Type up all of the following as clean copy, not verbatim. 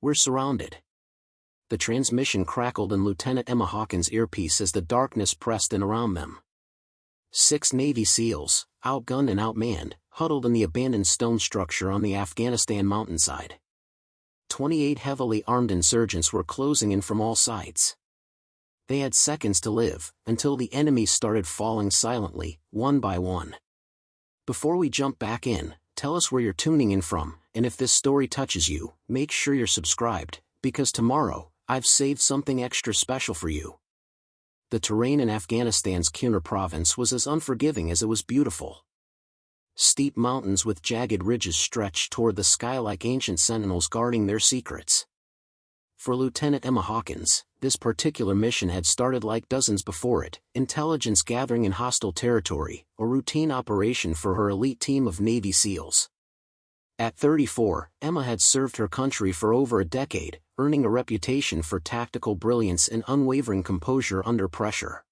We're surrounded. The transmission crackled in Lieutenant Emma Hawkins' earpiece as the darkness pressed in around them. 6 Navy SEALs, outgunned and outmanned, huddled in the abandoned stone structure on the Afghanistan mountainside. 28 heavily armed insurgents were closing in from all sides. They had seconds to live, until the enemy started falling silently, one by one. Before we jump back in, tell us where you're tuning in from, and if this story touches you, make sure you're subscribed, because tomorrow, I've saved something extra special for you. The terrain in Afghanistan's Kunar province was as unforgiving as it was beautiful. Steep mountains with jagged ridges stretched toward the sky like ancient sentinels guarding their secrets. For Lieutenant Emma Hawkins, this particular mission had started like dozens before it, intelligence gathering in hostile territory, a routine operation for her elite team of Navy SEALs. At 34, Emma had served her country for over a decade, earning a reputation for tactical brilliance and unwavering composure under pressure.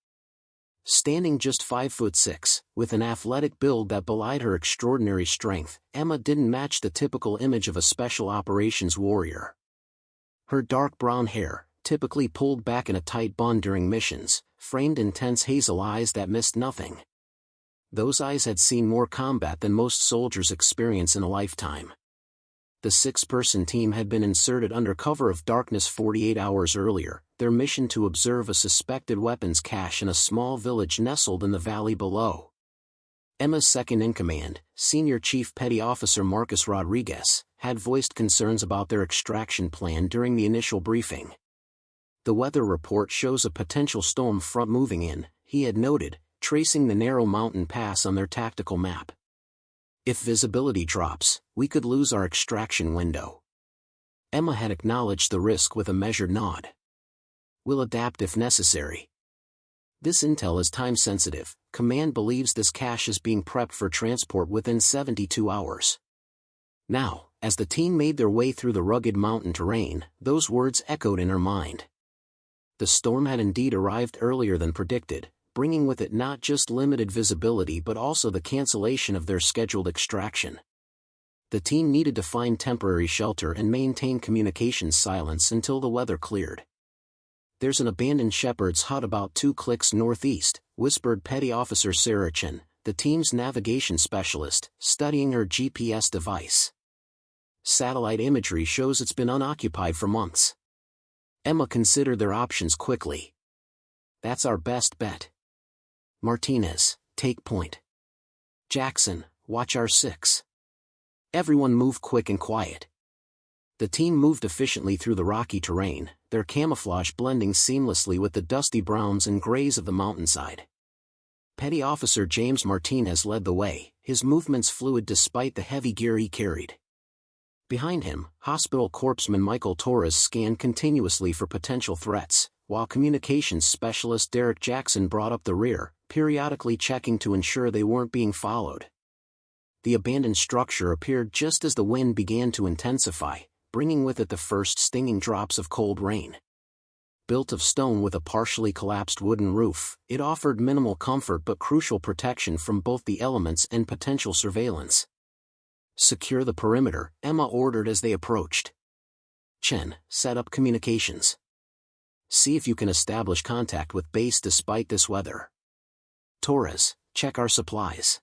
Standing just 5'6", with an athletic build that belied her extraordinary strength, Emma didn't match the typical image of a special operations warrior. Her dark brown hair, typically pulled back in a tight bun during missions, framed intense hazel eyes that missed nothing. Those eyes had seen more combat than most soldiers experience in a lifetime. The 6-person team had been inserted under cover of darkness 48 hours earlier, their mission to observe a suspected weapons cache in a small village nestled in the valley below. Emma's second-in-command, Senior Chief Petty Officer Marcus Rodriguez, had voiced concerns about their extraction plan during the initial briefing. The weather report shows a potential storm front moving in, he had noted, tracing the narrow mountain pass on their tactical map. If visibility drops, we could lose our extraction window. Emma had acknowledged the risk with a measured nod. We'll adapt if necessary. This intel is time-sensitive. Command believes this cache is being prepped for transport within 72 hours. Now, as the team made their way through the rugged mountain terrain, those words echoed in her mind. The storm had indeed arrived earlier than predicted, bringing with it not just limited visibility but also the cancellation of their scheduled extraction. The team needed to find temporary shelter and maintain communications silence until the weather cleared. There's an abandoned shepherd's hut about 2 clicks northeast, whispered Petty Officer Sarah Chen, the team's navigation specialist, studying her GPS device. Satellite imagery shows it's been unoccupied for months. Emma considered their options quickly. That's our best bet. Martinez, take point. Jackson, watch our 6. Everyone move quick and quiet. The team moved efficiently through the rocky terrain, their camouflage blending seamlessly with the dusty browns and grays of the mountainside. Petty Officer James Martinez led the way, his movements fluid despite the heavy gear he carried. Behind him, Hospital Corpsman Michael Torres scanned continuously for potential threats, while communications specialist Derek Jackson brought up the rear, periodically checking to ensure they weren't being followed. The abandoned structure appeared just as the wind began to intensify, bringing with it the first stinging drops of cold rain. Built of stone with a partially collapsed wooden roof, it offered minimal comfort but crucial protection from both the elements and potential surveillance. Secure the perimeter, Emma ordered as they approached. Chen, set up communications. See if you can establish contact with base despite this weather. Torres, check our supplies.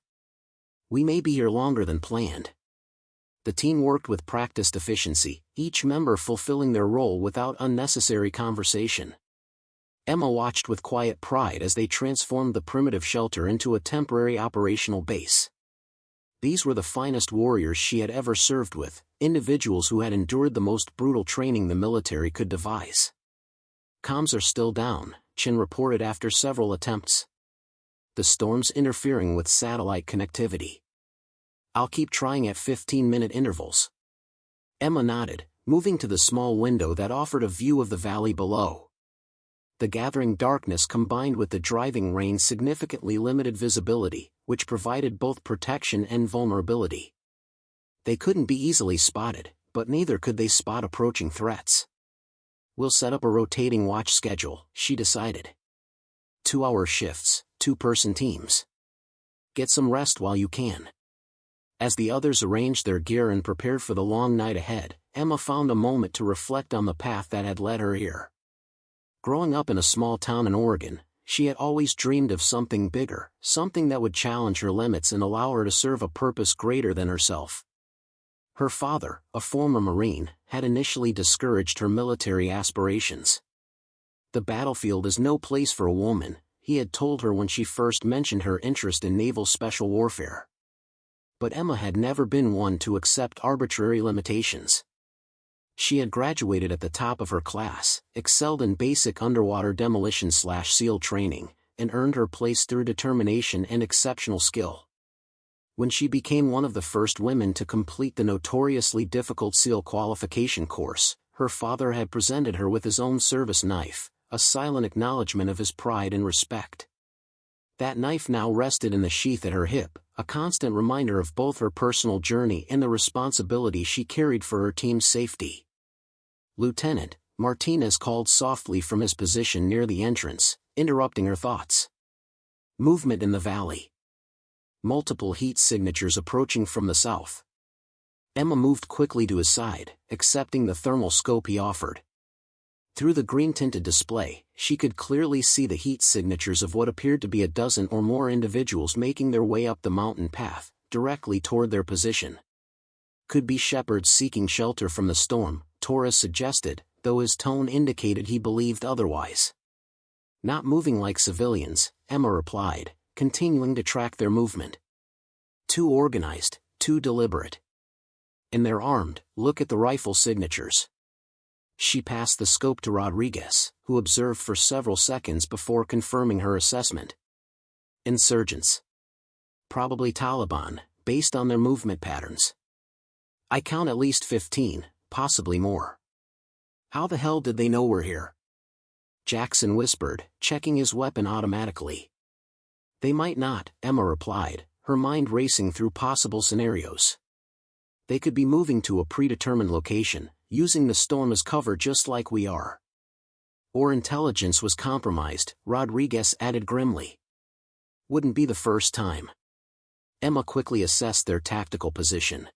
We may be here longer than planned. The team worked with practiced efficiency, each member fulfilling their role without unnecessary conversation. Emma watched with quiet pride as they transformed the primitive shelter into a temporary operational base. These were the finest warriors she had ever served with, individuals who had endured the most brutal training the military could devise. Comms are still down, Chen reported after several attempts. The storm's interfering with satellite connectivity. I'll keep trying at 15-minute intervals. Emma nodded, moving to the small window that offered a view of the valley below. The gathering darkness combined with the driving rain significantly limited visibility, which provided both protection and vulnerability. They couldn't be easily spotted, but neither could they spot approaching threats. We'll set up a rotating watch schedule, she decided. 2-hour shifts, 2-person teams. Get some rest while you can. As the others arranged their gear and prepared for the long night ahead, Emma found a moment to reflect on the path that had led her here. Growing up in a small town in Oregon, she had always dreamed of something bigger, something that would challenge her limits and allow her to serve a purpose greater than herself. Her father, a former Marine, had initially discouraged her military aspirations. "The battlefield is no place for a woman," he had told her when she first mentioned her interest in naval special warfare. But Emma had never been one to accept arbitrary limitations. She had graduated at the top of her class, excelled in basic underwater demolition/SEAL training, and earned her place through determination and exceptional skill. When she became one of the first women to complete the notoriously difficult SEAL qualification course, her father had presented her with his own service knife, a silent acknowledgement of his pride and respect. That knife now rested in the sheath at her hip, a constant reminder of both her personal journey and the responsibility she carried for her team's safety. "Lieutenant," Martinez called softly from his position near the entrance, interrupting her thoughts. Movement in the valley. Multiple heat signatures approaching from the south. Emma moved quickly to his side, accepting the thermal scope he offered. Through the green-tinted display, she could clearly see the heat signatures of what appeared to be a dozen or more individuals making their way up the mountain path, directly toward their position. "Could be shepherds seeking shelter from the storm," Torres suggested, though his tone indicated he believed otherwise. "Not moving like civilians," Emma replied, continuing to track their movement. "Too organized, too deliberate. And they're armed, look at the rifle signatures." She passed the scope to Rodriguez, who observed for several seconds before confirming her assessment. "Insurgents. Probably Taliban, based on their movement patterns. I count at least 15, possibly more. How the hell did they know we're here?" Jackson whispered, checking his weapon automatically. "They might not," Emma replied, her mind racing through possible scenarios. "They could be moving to a predetermined location, using the storm as cover just like we are. Or intelligence was compromised," Rodriguez added grimly. "Wouldn't be the first time." Emma quickly assessed their tactical position.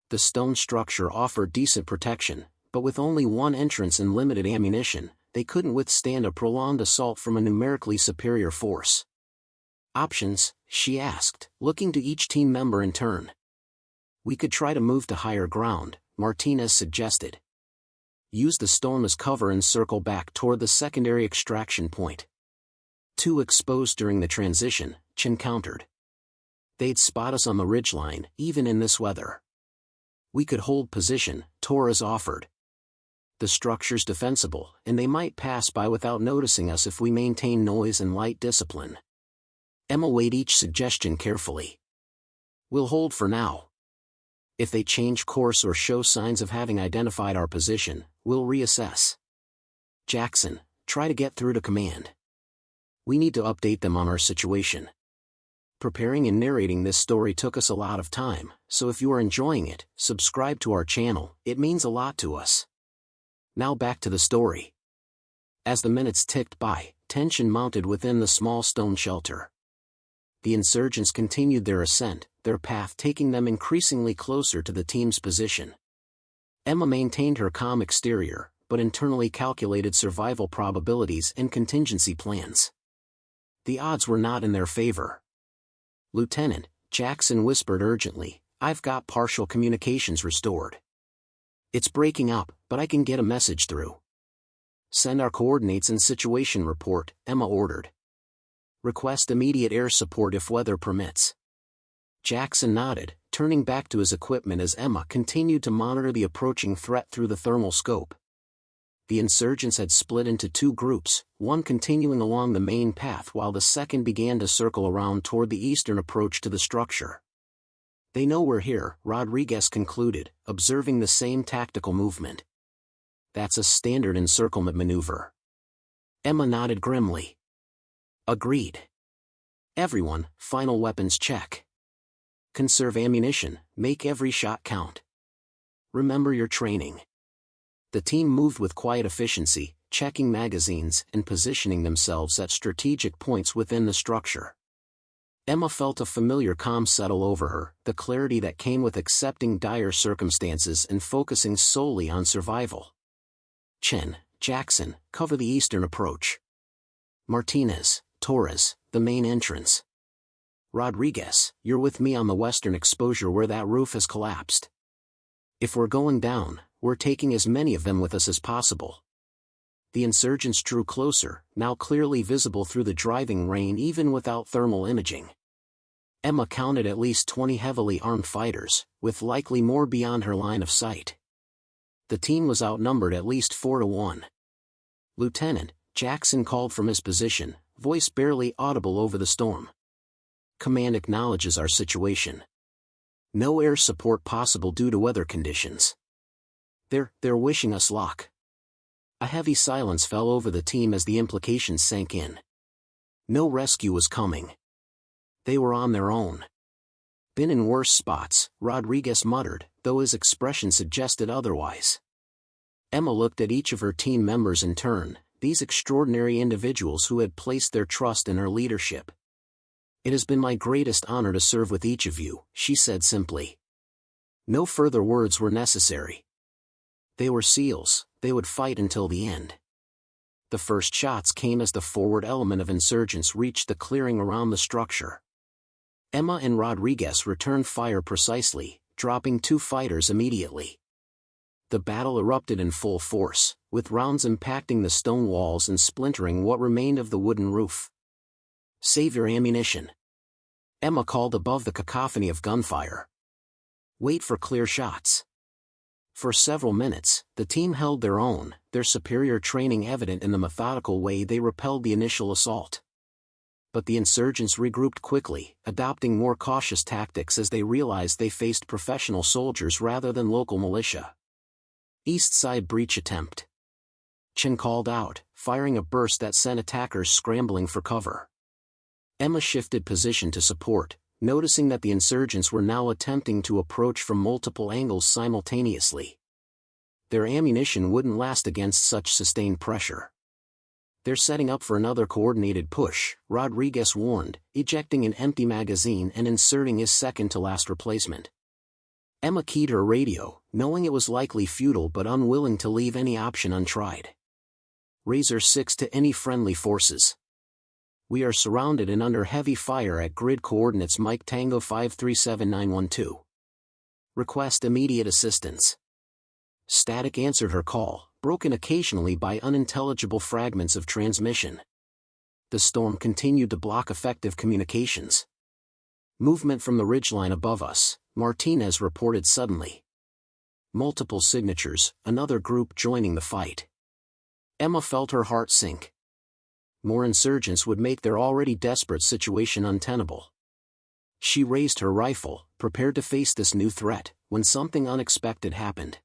The stone structure offered decent protection, but with only one entrance and limited ammunition, they couldn't withstand a prolonged assault from a numerically superior force. "Options?" she asked, looking to each team member in turn. "We could try to move to higher ground," Martinez suggested. "Use the storm as cover and circle back toward the secondary extraction point." "Too exposed during the transition," Chen countered. "They'd spot us on the ridgeline, even in this weather." "We could hold position," Torres offered. "The structure's defensible, and they might pass by without noticing us if we maintain noise and light discipline." Emma weighed each suggestion carefully. "We'll hold for now. If they change course or show signs of having identified our position, we'll reassess. Jackson, try to get through to command. We need to update them on our situation." Preparing and narrating this story took us a lot of time, so if you are enjoying it, subscribe to our channel, it means a lot to us. Now back to the story. As the minutes ticked by, tension mounted within the small stone shelter. The insurgents continued their ascent, their path taking them increasingly closer to the team's position. Emma maintained her calm exterior, but internally calculated survival probabilities and contingency plans. The odds were not in their favor. "Lieutenant," Jackson whispered urgently, "I've got partial communications restored. It's breaking up, but I can get a message through." "Send our coordinates and situation report," Emma ordered. "Request immediate air support if weather permits." Jackson nodded, turning back to his equipment as Emma continued to monitor the approaching threat through the thermal scope. The insurgents had split into two groups, one continuing along the main path while the second began to circle around toward the eastern approach to the structure. "They know we're here," Rodriguez concluded, observing the same tactical movement. "That's a standard encirclement maneuver." Emma nodded grimly. "Agreed. Everyone, final weapons check. Conserve ammunition, make every shot count. Remember your training." The team moved with quiet efficiency, checking magazines and positioning themselves at strategic points within the structure. Emma felt a familiar calm settle over her, the clarity that came with accepting dire circumstances and focusing solely on survival. Chen, Jackson, cover the eastern approach. Martinez, Torres, the main entrance. Rodriguez, you're with me on the western exposure where that roof has collapsed. If we're going down, we're taking as many of them with us as possible. The insurgents drew closer, now clearly visible through the driving rain even without thermal imaging. Emma counted at least 20 heavily armed fighters, with likely more beyond her line of sight. The team was outnumbered at least 4-1. Lieutenant Jackson called from his position, voice barely audible over the storm. Command acknowledges our situation. No air support possible due to weather conditions. They're wishing us luck. A heavy silence fell over the team as the implications sank in. No rescue was coming. They were on their own. Been in worse spots, Rodriguez muttered, though his expression suggested otherwise. Emma looked at each of her team members in turn, these extraordinary individuals who had placed their trust in her leadership. It has been my greatest honor to serve with each of you, she said simply. No further words were necessary. They were SEALs, they would fight until the end. The first shots came as the forward element of insurgents reached the clearing around the structure. Emma and Rodriguez returned fire precisely, dropping 2 fighters immediately. The battle erupted in full force, with rounds impacting the stone walls and splintering what remained of the wooden roof. Save your ammunition. Emma called above the cacophony of gunfire. Wait for clear shots. For several minutes, the team held their own, their superior training evident in the methodical way they repelled the initial assault. But the insurgents regrouped quickly, adopting more cautious tactics as they realized they faced professional soldiers rather than local militia. East side breach attempt. Chen called out, firing a burst that sent attackers scrambling for cover. Emma shifted position to support, noticing that the insurgents were now attempting to approach from multiple angles simultaneously. Their ammunition wouldn't last against such sustained pressure. They're setting up for another coordinated push, Rodriguez warned, ejecting an empty magazine and inserting his second-to-last replacement. Emma keyed her radio, knowing it was likely futile but unwilling to leave any option untried. Razor 6 to any friendly forces. We are surrounded and under heavy fire at grid coordinates Mike Tango 537912. Request immediate assistance. Static answered her call, broken occasionally by unintelligible fragments of transmission. The storm continued to block effective communications. Movement from the ridgeline above us, Martinez reported suddenly. Multiple signatures, another group joining the fight. Emma felt her heart sink. More insurgents would make their already desperate situation untenable. She raised her rifle, prepared to face this new threat, when something unexpected happened.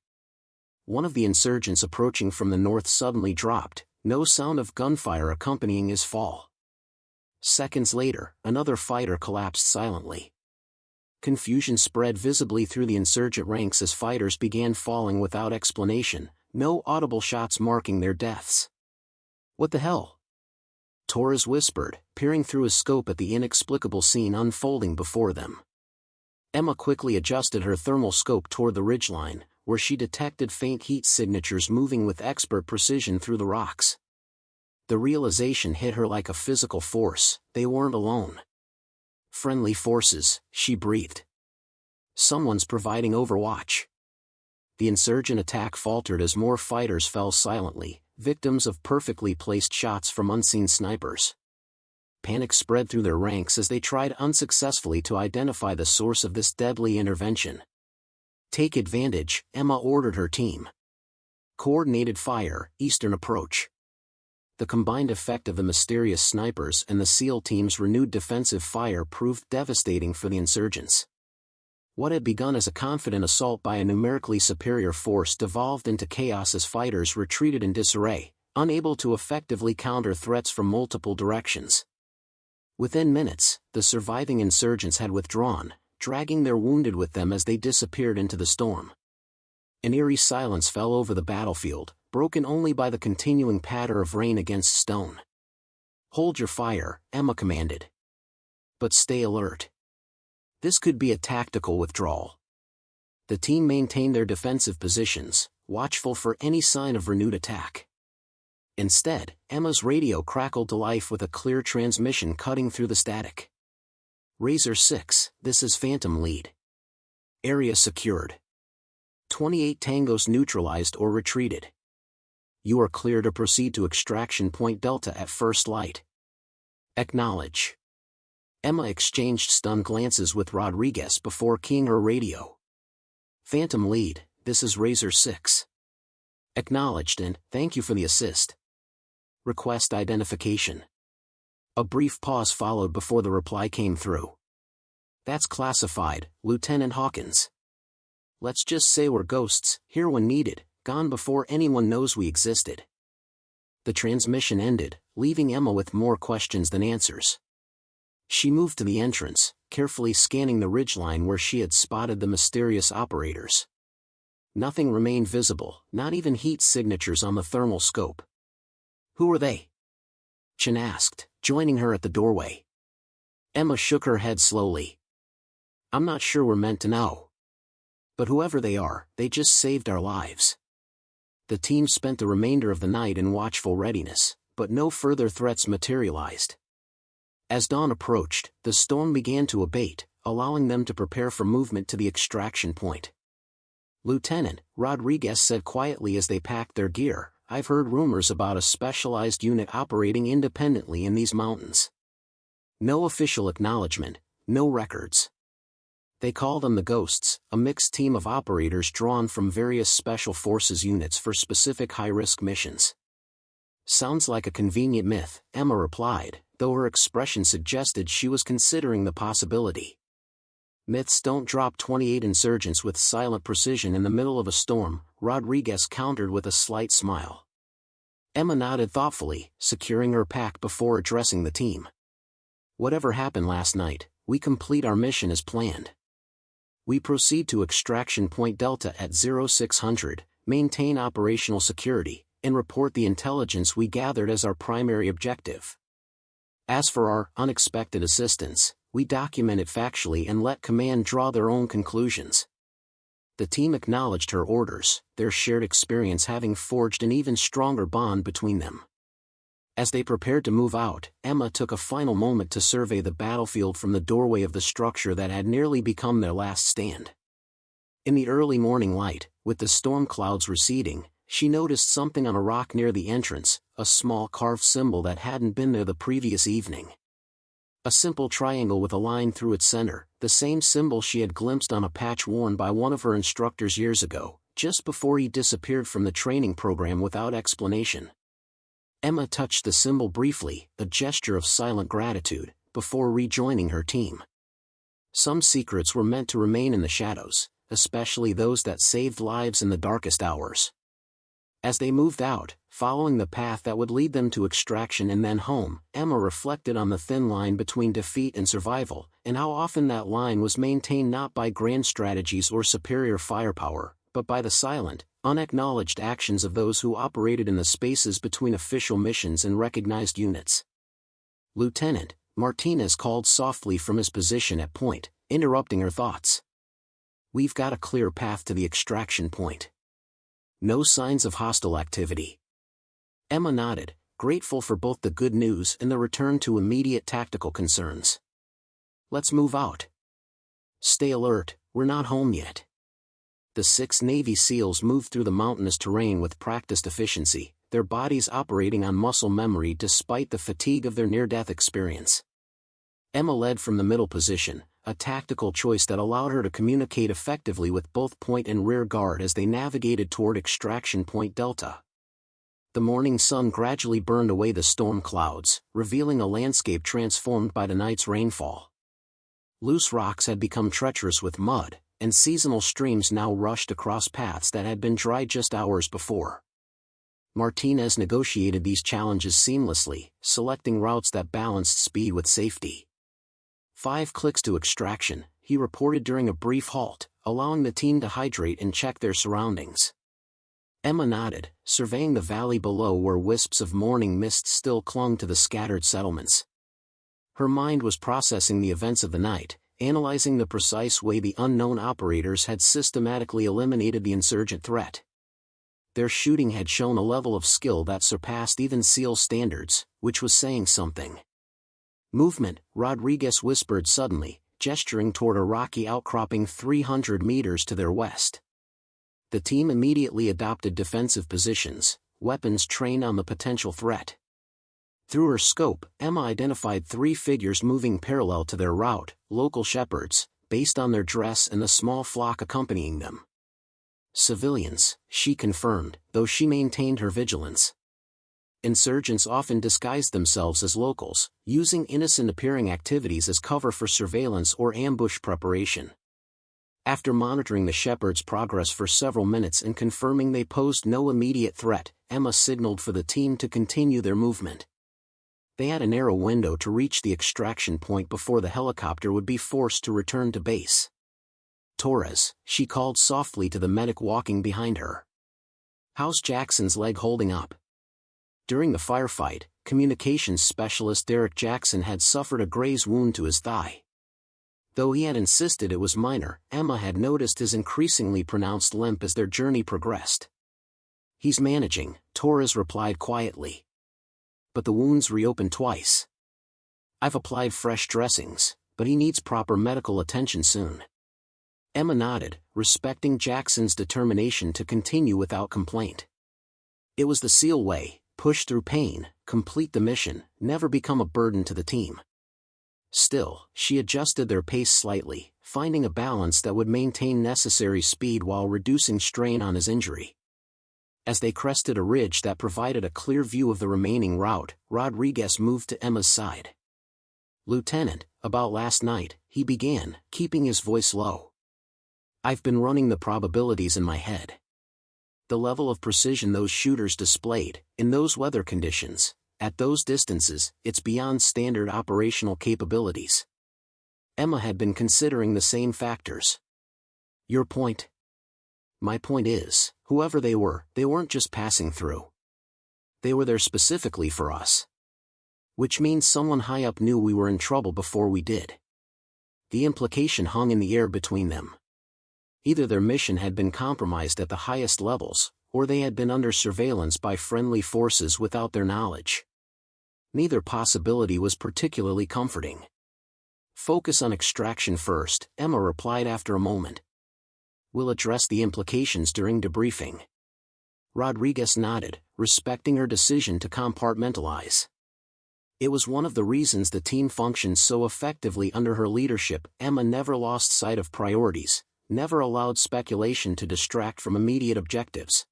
One of the insurgents approaching from the north suddenly dropped, no sound of gunfire accompanying his fall. Seconds later, another fighter collapsed silently. Confusion spread visibly through the insurgent ranks as fighters began falling without explanation, no audible shots marking their deaths. What the hell? Torres whispered, peering through his scope at the inexplicable scene unfolding before them. Emma quickly adjusted her thermal scope toward the ridgeline, where she detected faint heat signatures moving with expert precision through the rocks. The realization hit her like a physical force, they weren't alone. Friendly forces, she breathed. Someone's providing overwatch. The insurgent attack faltered as more fighters fell silently, victims of perfectly placed shots from unseen snipers. Panic spread through their ranks as they tried unsuccessfully to identify the source of this deadly intervention. Take advantage, Emma ordered her team. Coordinated fire, eastern approach. The combined effect of the mysterious snipers and the SEAL team's renewed defensive fire proved devastating for the insurgents. What had begun as a confident assault by a numerically superior force devolved into chaos as fighters retreated in disarray, unable to effectively counter threats from multiple directions. Within minutes, the surviving insurgents had withdrawn, dragging their wounded with them as they disappeared into the storm. An eerie silence fell over the battlefield, broken only by the continuing patter of rain against stone. Hold your fire, Emma commanded. But stay alert. This could be a tactical withdrawal. The team maintained their defensive positions, watchful for any sign of renewed attack. Instead, Emma's radio crackled to life with a clear transmission cutting through the static. Razor 6, this is Phantom Lead. Area secured. 28 tangos neutralized or retreated. You are clear to proceed to extraction point Delta at first light. Acknowledge. Emma exchanged stunned glances with Rodriguez before keying her radio. Phantom Lead, this is Razor 6. Acknowledged and, thank you for the assist. Request identification. A brief pause followed before the reply came through. That's classified, Lieutenant Hawkins. Let's just say we're ghosts, here when needed, gone before anyone knows we existed. The transmission ended, leaving Emma with more questions than answers. She moved to the entrance, carefully scanning the ridgeline where she had spotted the mysterious operators. Nothing remained visible, not even heat signatures on the thermal scope. Who are they? Chen asked, joining her at the doorway. Emma shook her head slowly. I'm not sure we're meant to know. But whoever they are, they just saved our lives. The team spent the remainder of the night in watchful readiness, but no further threats materialized. As dawn approached, the storm began to abate, allowing them to prepare for movement to the extraction point. Lieutenant, Rodriguez said quietly as they packed their gear, I've heard rumors about a specialized unit operating independently in these mountains. No official acknowledgement, no records. They call them the Ghosts, a mixed team of operators drawn from various special forces units for specific high-risk missions. Sounds like a convenient myth, Emma replied, though her expression suggested she was considering the possibility. Myths don't drop 28 insurgents with silent precision in the middle of a storm, Rodriguez countered with a slight smile. Emma nodded thoughtfully, securing her pack before addressing the team. Whatever happened last night, we complete our mission as planned. We proceed to extraction point Delta at 0600, maintain operational security, and report the intelligence we gathered as our primary objective. As for our unexpected assistance, we document it factually and let command draw their own conclusions. The team acknowledged her orders, their shared experience having forged an even stronger bond between them. As they prepared to move out, Emma took a final moment to survey the battlefield from the doorway of the structure that had nearly become their last stand. In the early morning light, with the storm clouds receding, she noticed something on a rock near the entrance, a small carved symbol that hadn't been there the previous evening. A simple triangle with a line through its center, the same symbol she had glimpsed on a patch worn by one of her instructors years ago, just before he disappeared from the training program without explanation. Emma touched the symbol briefly, a gesture of silent gratitude, before rejoining her team. Some secrets were meant to remain in the shadows, especially those that saved lives in the darkest hours. As they moved out, following the path that would lead them to extraction and then home, Emma reflected on the thin line between defeat and survival, and how often that line was maintained not by grand strategies or superior firepower, but by the silent, unacknowledged actions of those who operated in the spaces between official missions and recognized units. Lieutenant, Martinez called softly from his position at point, interrupting her thoughts. We've got a clear path to the extraction point. No signs of hostile activity. Emma nodded, grateful for both the good news and the return to immediate tactical concerns. Let's move out. Stay alert, we're not home yet. The 6 Navy SEALs moved through the mountainous terrain with practiced efficiency, their bodies operating on muscle memory despite the fatigue of their near-death experience. Emma led from the middle position, a tactical choice that allowed her to communicate effectively with both point and rear guard as they navigated toward extraction point Delta. The morning sun gradually burned away the storm clouds, revealing a landscape transformed by the night's rainfall. Loose rocks had become treacherous with mud, and seasonal streams now rushed across paths that had been dry just hours before. Martinez negotiated these challenges seamlessly, selecting routes that balanced speed with safety. 5 clicks to extraction, he reported during a brief halt, allowing the team to hydrate and check their surroundings. Emma nodded, surveying the valley below where wisps of morning mist still clung to the scattered settlements. Her mind was processing the events of the night, analyzing the precise way the unknown operators had systematically eliminated the insurgent threat. Their shooting had shown a level of skill that surpassed even SEAL standards, which was saying something. Movement, Rodriguez whispered suddenly, gesturing toward a rocky outcropping 300 meters to their west. The team immediately adopted defensive positions, weapons trained on the potential threat. Through her scope, Emma identified 3 figures moving parallel to their route, local shepherds, based on their dress and the small flock accompanying them. Civilians, she confirmed, though she maintained her vigilance. Insurgents often disguised themselves as locals, using innocent-appearing activities as cover for surveillance or ambush preparation. After monitoring the shepherds' progress for several minutes and confirming they posed no immediate threat, Emma signaled for the team to continue their movement. They had a narrow window to reach the extraction point before the helicopter would be forced to return to base. "Torres," she called softly to the medic walking behind her. "How's Jackson's leg holding up?" During the firefight, communications specialist Derek Jackson had suffered a graze wound to his thigh. Though he had insisted it was minor, Emma had noticed his increasingly pronounced limp as their journey progressed. "He's managing," Torres replied quietly. "But the wound's reopened twice. I've applied fresh dressings, but he needs proper medical attention soon." Emma nodded, respecting Jackson's determination to continue without complaint. It was the SEAL way: push through pain, complete the mission, never become a burden to the team. Still, she adjusted their pace slightly, finding a balance that would maintain necessary speed while reducing strain on his injury. As they crested a ridge that provided a clear view of the remaining route, Rodriguez moved to Emma's side. "Lieutenant, about last night," he began, keeping his voice low. "I've been running the probabilities in my head. The level of precision those shooters displayed, in those weather conditions, at those distances, it's beyond standard operational capabilities." Emma had been considering the same factors. "Your point?" "My point is, whoever they weren't just passing through. They were there specifically for us. Which means someone high up knew we were in trouble before we did." The implication hung in the air between them. Either their mission had been compromised at the highest levels, or they had been under surveillance by friendly forces without their knowledge. Neither possibility was particularly comforting. "Focus on extraction first," Emma replied after a moment. "We'll address the implications during debriefing." Rodriguez nodded, respecting her decision to compartmentalize. It was one of the reasons the team functioned so effectively under her leadership. Emma never lost sight of priorities, never allowed speculation to distract from immediate objectives.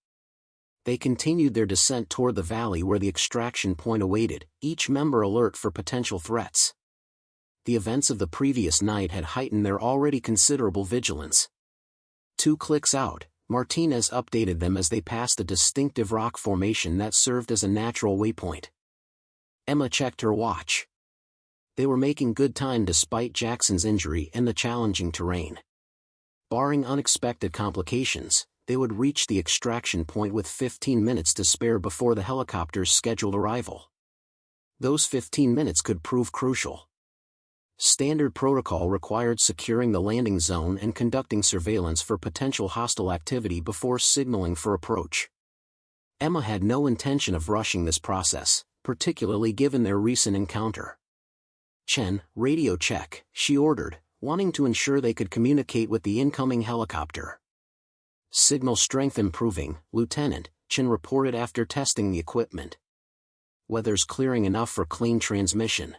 They continued their descent toward the valley where the extraction point awaited, each member alert for potential threats. The events of the previous night had heightened their already considerable vigilance. 2 clicks out, Martinez updated them as they passed a distinctive rock formation that served as a natural waypoint. Emma checked her watch. They were making good time despite Jackson's injury and the challenging terrain. Barring unexpected complications, they would reach the extraction point with 15 minutes to spare before the helicopter's scheduled arrival. Those 15 minutes could prove crucial. Standard protocol required securing the landing zone and conducting surveillance for potential hostile activity before signaling for approach. Emma had no intention of rushing this process, particularly given their recent encounter. "Chen, radio check," she ordered, wanting to ensure they could communicate with the incoming helicopter. "Signal strength improving, Lieutenant," Chen reported after testing the equipment. "Weather's clearing enough for clean transmission."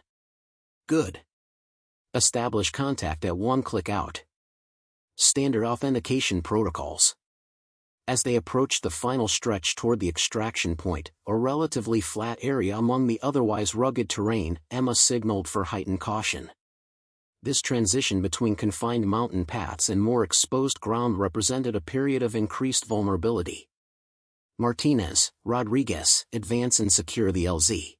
"Good. Establish contact at 1 click out." Standard authentication protocols. As they approached the final stretch toward the extraction point, a relatively flat area among the otherwise rugged terrain, Emma signaled for heightened caution. This transition between confined mountain paths and more exposed ground represented a period of increased vulnerability. "Martinez, Rodriguez, advance and secure the LZ."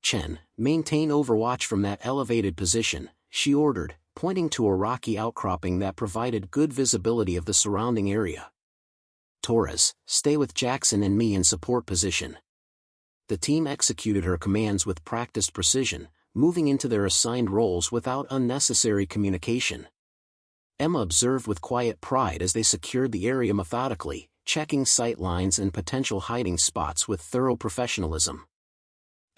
"Chen, maintain overwatch from that elevated position," she ordered, pointing to a rocky outcropping that provided good visibility of the surrounding area. "Torres, stay with Jackson and me in support position." The team executed her commands with practiced precision, moving into their assigned roles without unnecessary communication. Emma observed with quiet pride as they secured the area methodically, checking sight lines and potential hiding spots with thorough professionalism.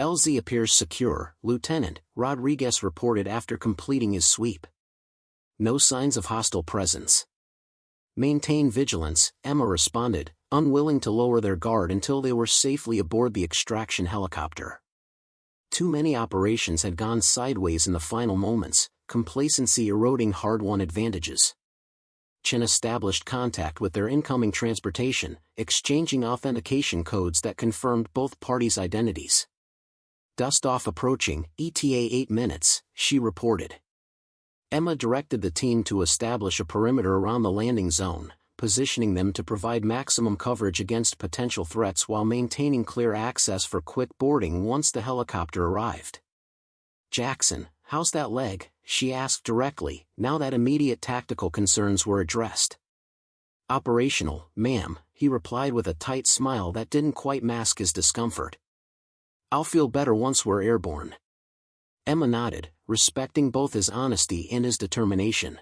"LZ appears secure," Lieutenant Rodriguez reported after completing his sweep. "No signs of hostile presence." "Maintain vigilance," Emma responded, unwilling to lower their guard until they were safely aboard the extraction helicopter. Too many operations had gone sideways in the final moments, complacency eroding hard-won advantages. Chen established contact with their incoming transportation, exchanging authentication codes that confirmed both parties' identities. "Dust-off approaching, ETA 8 minutes, she reported. Emma directed the team to establish a perimeter around the landing zone, positioning them to provide maximum coverage against potential threats while maintaining clear access for quick boarding once the helicopter arrived. "Jackson, how's that leg?" she asked directly, now that immediate tactical concerns were addressed. "Operational, ma'am," he replied with a tight smile that didn't quite mask his discomfort. "I'll feel better once we're airborne." Emma nodded, respecting both his honesty and his determination.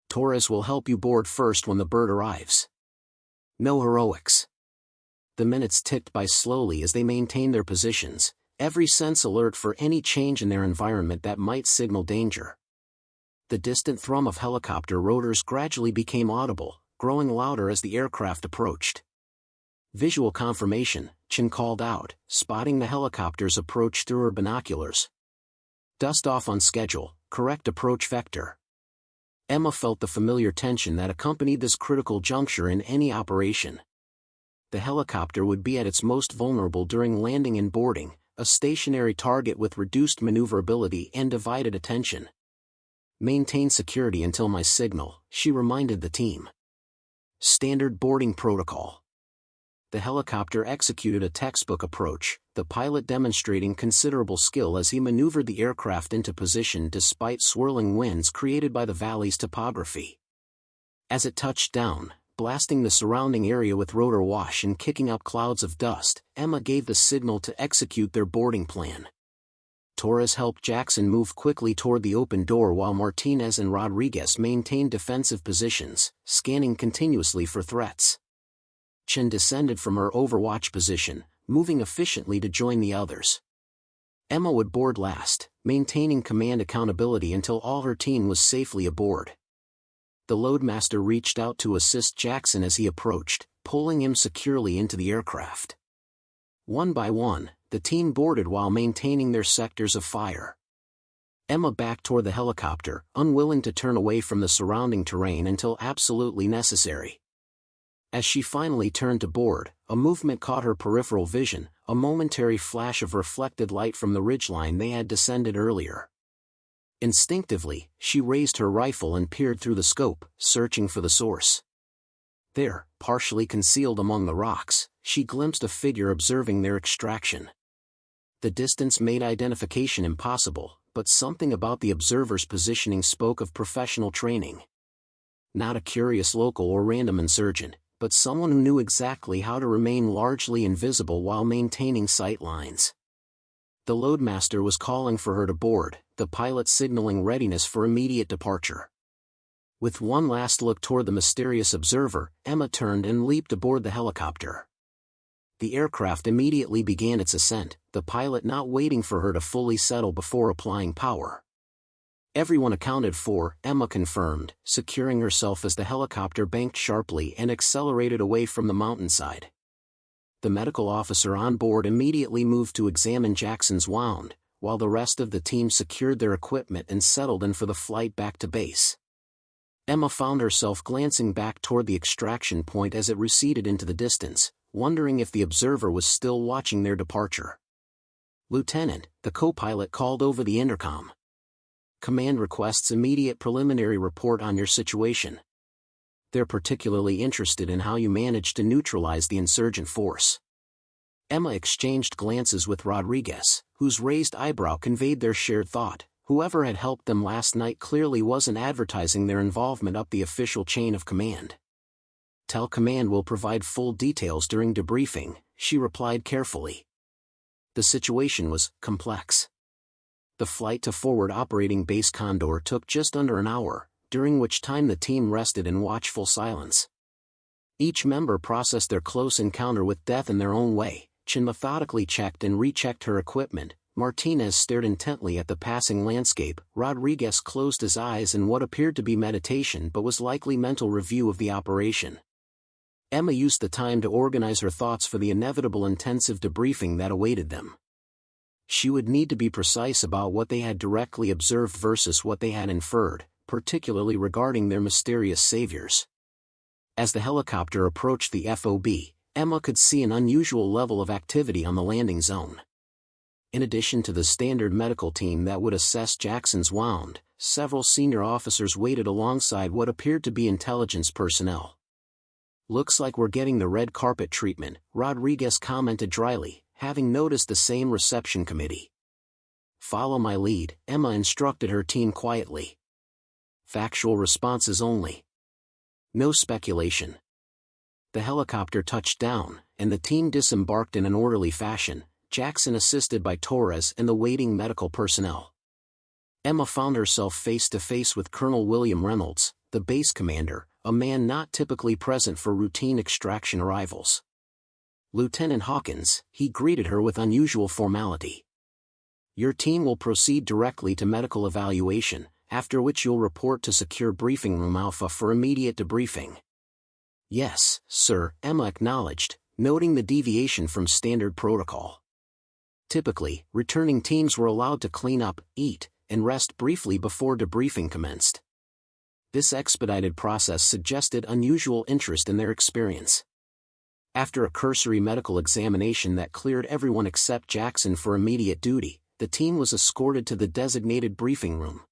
"Torres will help you board first when the bird arrives." No heroics. The minutes ticked by slowly as they maintained their positions, every sense alert for any change in their environment that might signal danger. The distant thrum of helicopter rotors gradually became audible, growing louder as the aircraft approached. "Visual confirmation," Chen called out, spotting the helicopter's approach through her binoculars. "Dust off on schedule, correct approach vector." Emma felt the familiar tension that accompanied this critical juncture in any operation. The helicopter would be at its most vulnerable during landing and boarding, a stationary target with reduced maneuverability and divided attention. "Maintain security until my signal," she reminded the team. Standard boarding protocol. The helicopter executed a textbook approach, the pilot demonstrating considerable skill as he maneuvered the aircraft into position despite swirling winds created by the valley's topography. As it touched down, blasting the surrounding area with rotor wash and kicking up clouds of dust, Emma gave the signal to execute their boarding plan. Torres helped Jackson move quickly toward the open door while Martinez and Rodriguez maintained defensive positions, scanning continuously for threats. Chen descended from her overwatch position, moving efficiently to join the others. Emma would board last, maintaining command accountability until all her team was safely aboard. The loadmaster reached out to assist Jackson as he approached, pulling him securely into the aircraft. One by one, the team boarded while maintaining their sectors of fire. Emma backed toward the helicopter, unwilling to turn away from the surrounding terrain until absolutely necessary. As she finally turned to board, a movement caught her peripheral vision, a momentary flash of reflected light from the ridgeline they had descended earlier. Instinctively, she raised her rifle and peered through the scope, searching for the source. There, partially concealed among the rocks, she glimpsed a figure observing their extraction. The distance made identification impossible, but something about the observer's positioning spoke of professional training. Not a curious local or random insurgent, but someone who knew exactly how to remain largely invisible while maintaining sight lines. The loadmaster was calling for her to board, the pilot signaling readiness for immediate departure. With one last look toward the mysterious observer, Emma turned and leaped aboard the helicopter. The aircraft immediately began its ascent, the pilot not waiting for her to fully settle before applying power. "Everyone accounted for," Emma confirmed, securing herself as the helicopter banked sharply and accelerated away from the mountainside. The medical officer on board immediately moved to examine Jackson's wound, while the rest of the team secured their equipment and settled in for the flight back to base. Emma found herself glancing back toward the extraction point as it receded into the distance, wondering if the observer was still watching their departure. "Lieutenant," the co-pilot called over the intercom. "Command requests immediate preliminary report on your situation. They're particularly interested in how you managed to neutralize the insurgent force." Emma exchanged glances with Rodriguez, whose raised eyebrow conveyed their shared thought. Whoever had helped them last night clearly wasn't advertising their involvement up the official chain of command. "Tell command we'll provide full details during debriefing," she replied carefully. The situation was complex. The flight to forward operating base Condor took just under an hour, during which time the team rested in watchful silence. Each member processed their close encounter with death in their own way. Chin methodically checked and rechecked her equipment. Martinez stared intently at the passing landscape. Rodriguez closed his eyes in what appeared to be meditation but was likely mental review of the operation. Emma used the time to organize her thoughts for the inevitable intensive debriefing that awaited them. She would need to be precise about what they had directly observed versus what they had inferred, particularly regarding their mysterious saviors. As the helicopter approached the FOB, Emma could see an unusual level of activity on the landing zone. In addition to the standard medical team that would assess Jackson's wound, several senior officers waited alongside what appeared to be intelligence personnel. "Looks like we're getting the red carpet treatment," Rodriguez commented dryly, having noticed the same reception committee. "Follow my lead," Emma instructed her team quietly. "Factual responses only. No speculation." The helicopter touched down, and the team disembarked in an orderly fashion, Jackson assisted by Torres and the waiting medical personnel. Emma found herself face to face with Colonel William Reynolds, the base commander, a man not typically present for routine extraction arrivals. "Lieutenant Hawkins," he greeted her with unusual formality. "Your team will proceed directly to medical evaluation, after which you'll report to Secure Briefing Room Alpha for immediate debriefing." "Yes, sir," Emma acknowledged, noting the deviation from standard protocol. Typically, returning teams were allowed to clean up, eat, and rest briefly before debriefing commenced. This expedited process suggested unusual interest in their experience. After a cursory medical examination that cleared everyone except Jackson for immediate duty, the team was escorted to the designated briefing room.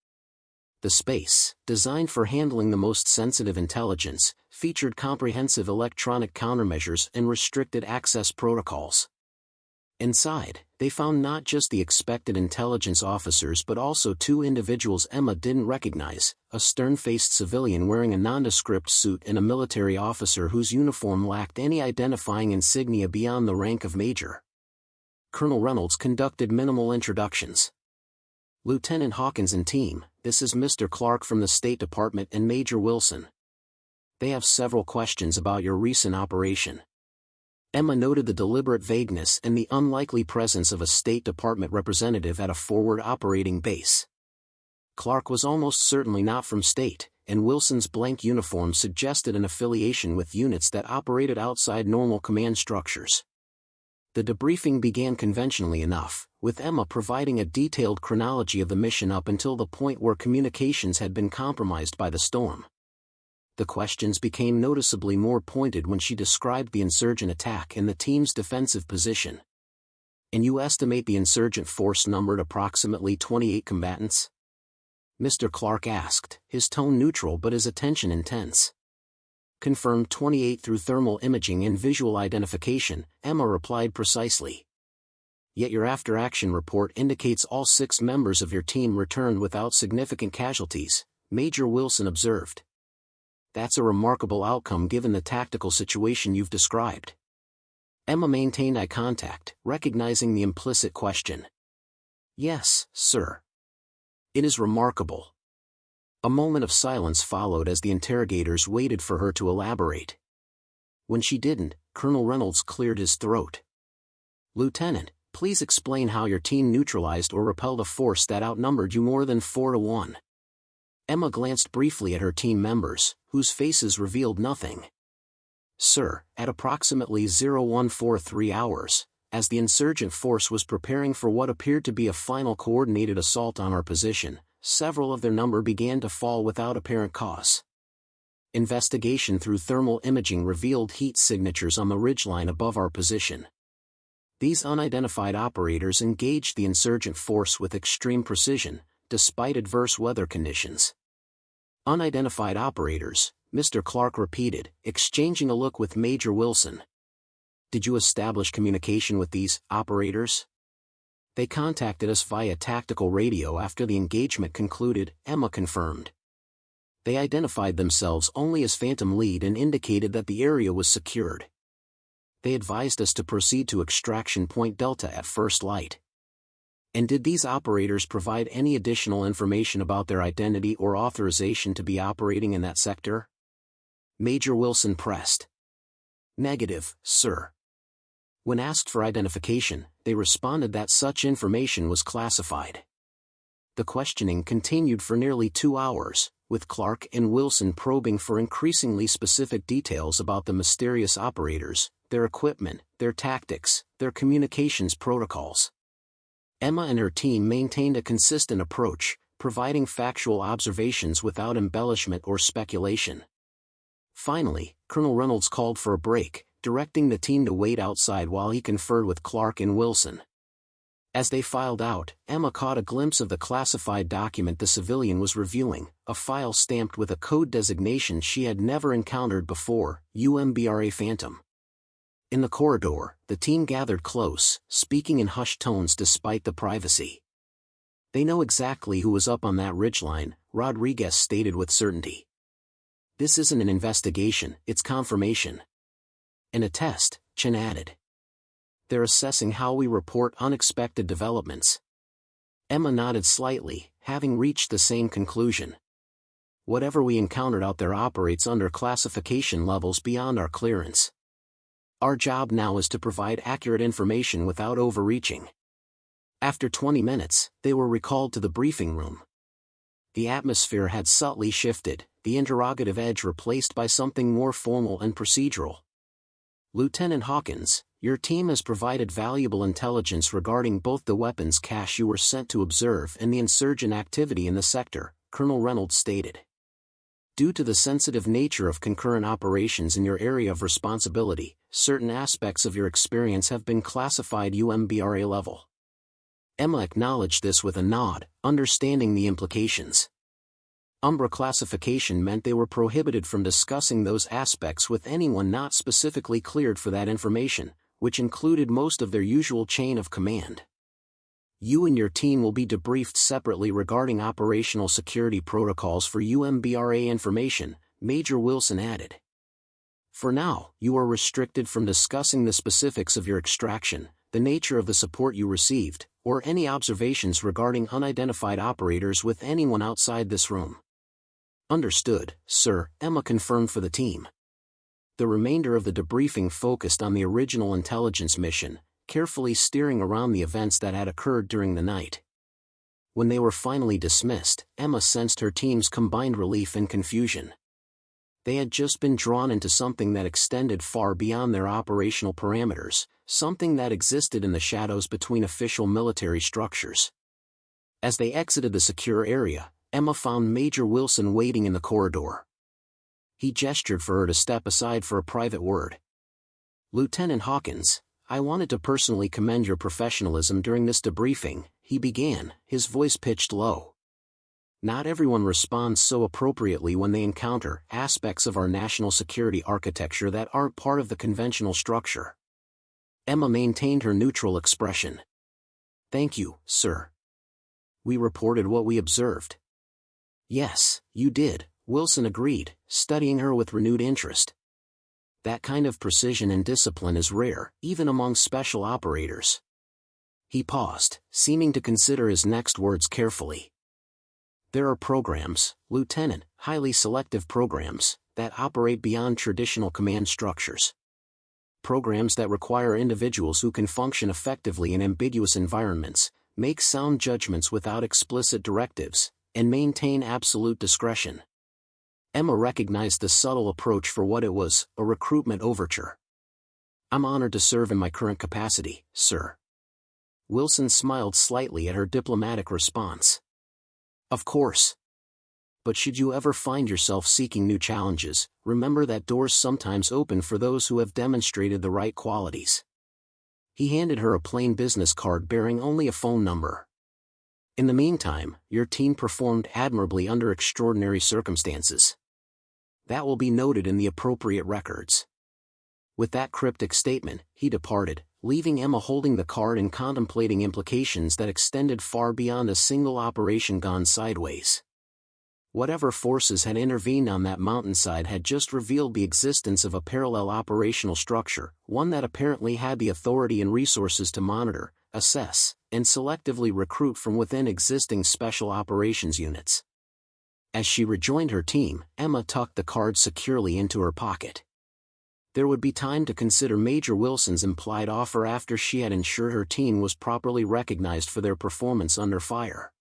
The space, designed for handling the most sensitive intelligence, featured comprehensive electronic countermeasures and restricted access protocols. Inside, they found not just the expected intelligence officers but also two individuals Emma didn't recognize, a stern-faced civilian wearing a nondescript suit and a military officer whose uniform lacked any identifying insignia beyond the rank of major. Colonel Reynolds conducted minimal introductions. "Lieutenant Hawkins and team, this is Mr. Clark from the State Department and Major Wilson. They have several questions about your recent operation." Emma noted the deliberate vagueness and the unlikely presence of a State Department representative at a forward operating base. Clark was almost certainly not from State, and Wilson's blank uniform suggested an affiliation with units that operated outside normal command structures. The debriefing began conventionally enough, with Emma providing a detailed chronology of the mission up until the point where communications had been compromised by the storm. The questions became noticeably more pointed when she described the insurgent attack and the team's defensive position. "And you estimate the insurgent force numbered approximately 28 combatants?" Mr. Clark asked, his tone neutral but his attention intense. "Confirmed 28 through thermal imaging and visual identification," Emma replied precisely. "Yet your after-action report indicates all 6 members of your team returned without significant casualties," Major Wilson observed. "That's a remarkable outcome given the tactical situation you've described." Emma maintained eye contact, recognizing the implicit question. "Yes, sir. It is remarkable." A moment of silence followed as the interrogators waited for her to elaborate. When she didn't, Colonel Reynolds cleared his throat. "Lieutenant, please explain how your team neutralized or repelled a force that outnumbered you more than 4-1. Emma glanced briefly at her team members, whose faces revealed nothing. "Sir, at approximately 0143 hours, as the insurgent force was preparing for what appeared to be a final coordinated assault on our position, several of their number began to fall without apparent cause. Investigation through thermal imaging revealed heat signatures on the ridgeline above our position. These unidentified operators engaged the insurgent force with extreme precision, despite adverse weather conditions." "Unidentified operators," Mr. Clark repeated, exchanging a look with Major Wilson. "Did you establish communication with these operators?" "They contacted us via tactical radio after the engagement concluded," Emma confirmed. "They identified themselves only as Phantom Lead and indicated that the area was secured. They advised us to proceed to Extraction Point Delta at first light." And did these operators provide any additional information about their identity or authorization to be operating in that sector? Major Wilson pressed. Negative, sir. When asked for identification, they responded that such information was classified. The questioning continued for nearly 2 hours, with Clark and Wilson probing for increasingly specific details about the mysterious operators, their equipment, their tactics, their communications protocols. Emma and her team maintained a consistent approach, providing factual observations without embellishment or speculation. Finally, Colonel Reynolds called for a break, directing the team to wait outside while he conferred with Clark and Wilson. As they filed out, Emma caught a glimpse of the classified document the civilian was reviewing, a file stamped with a code designation she had never encountered before, UMBRA Phantom. In the corridor, the team gathered close, speaking in hushed tones despite the privacy. They know exactly who was up on that ridgeline, Rodriguez stated with certainty. This isn't an investigation, it's confirmation. And a test, Chen added. They're assessing how we report unexpected developments. Emma nodded slightly, having reached the same conclusion. Whatever we encountered out there operates under classification levels beyond our clearance. Our job now is to provide accurate information without overreaching. After 20 minutes, they were recalled to the briefing room. The atmosphere had subtly shifted, the interrogative edge replaced by something more formal and procedural. Lieutenant Hawkins, your team has provided valuable intelligence regarding both the weapons cache you were sent to observe and the insurgent activity in the sector, Colonel Reynolds stated. Due to the sensitive nature of concurrent operations in your area of responsibility, certain aspects of your experience have been classified UMBRA level. Emma acknowledged this with a nod, understanding the implications. Umbra classification meant they were prohibited from discussing those aspects with anyone not specifically cleared for that information, which included most of their usual chain of command. You and your team will be debriefed separately regarding operational security protocols for UMBRA information, Major Wilson added. For now, you are restricted from discussing the specifics of your extraction, the nature of the support you received, or any observations regarding unidentified operators with anyone outside this room. Understood, sir, Emma confirmed for the team. The remainder of the debriefing focused on the original intelligence mission, carefully steering around the events that had occurred during the night. When they were finally dismissed, Emma sensed her team's combined relief and confusion. They had just been drawn into something that extended far beyond their operational parameters, something that existed in the shadows between official military structures. As they exited the secure area, Emma found Major Wilson waiting in the corridor. He gestured for her to step aside for a private word. Lieutenant Hawkins, I wanted to personally commend your professionalism during this debriefing, he began, his voice pitched low. Not everyone responds so appropriately when they encounter aspects of our national security architecture that aren't part of the conventional structure. Emma maintained her neutral expression. Thank you, sir. We reported what we observed. Yes, you did, Wilson agreed, studying her with renewed interest. That kind of precision and discipline is rare, even among special operators. He paused, seeming to consider his next words carefully. There are programs, Lieutenant, highly selective programs, that operate beyond traditional command structures. Programs that require individuals who can function effectively in ambiguous environments, make sound judgments without explicit directives, and maintain absolute discretion. Emma recognized the subtle approach for what it was, a recruitment overture. I'm honored to serve in my current capacity, sir. Wilson smiled slightly at her diplomatic response. Of course. But should you ever find yourself seeking new challenges, remember that doors sometimes open for those who have demonstrated the right qualities. He handed her a plain business card bearing only a phone number. In the meantime, your team performed admirably under extraordinary circumstances. That will be noted in the appropriate records. With that cryptic statement, he departed, leaving Emma holding the card and contemplating implications that extended far beyond a single operation gone sideways. Whatever forces had intervened on that mountainside had just revealed the existence of a parallel operational structure, one that apparently had the authority and resources to monitor, assess, and selectively recruit from within existing special operations units. As she rejoined her team, Emma tucked the card securely into her pocket. There would be time to consider Major Wilson's implied offer after she had ensured her team was properly recognized for their performance under fire.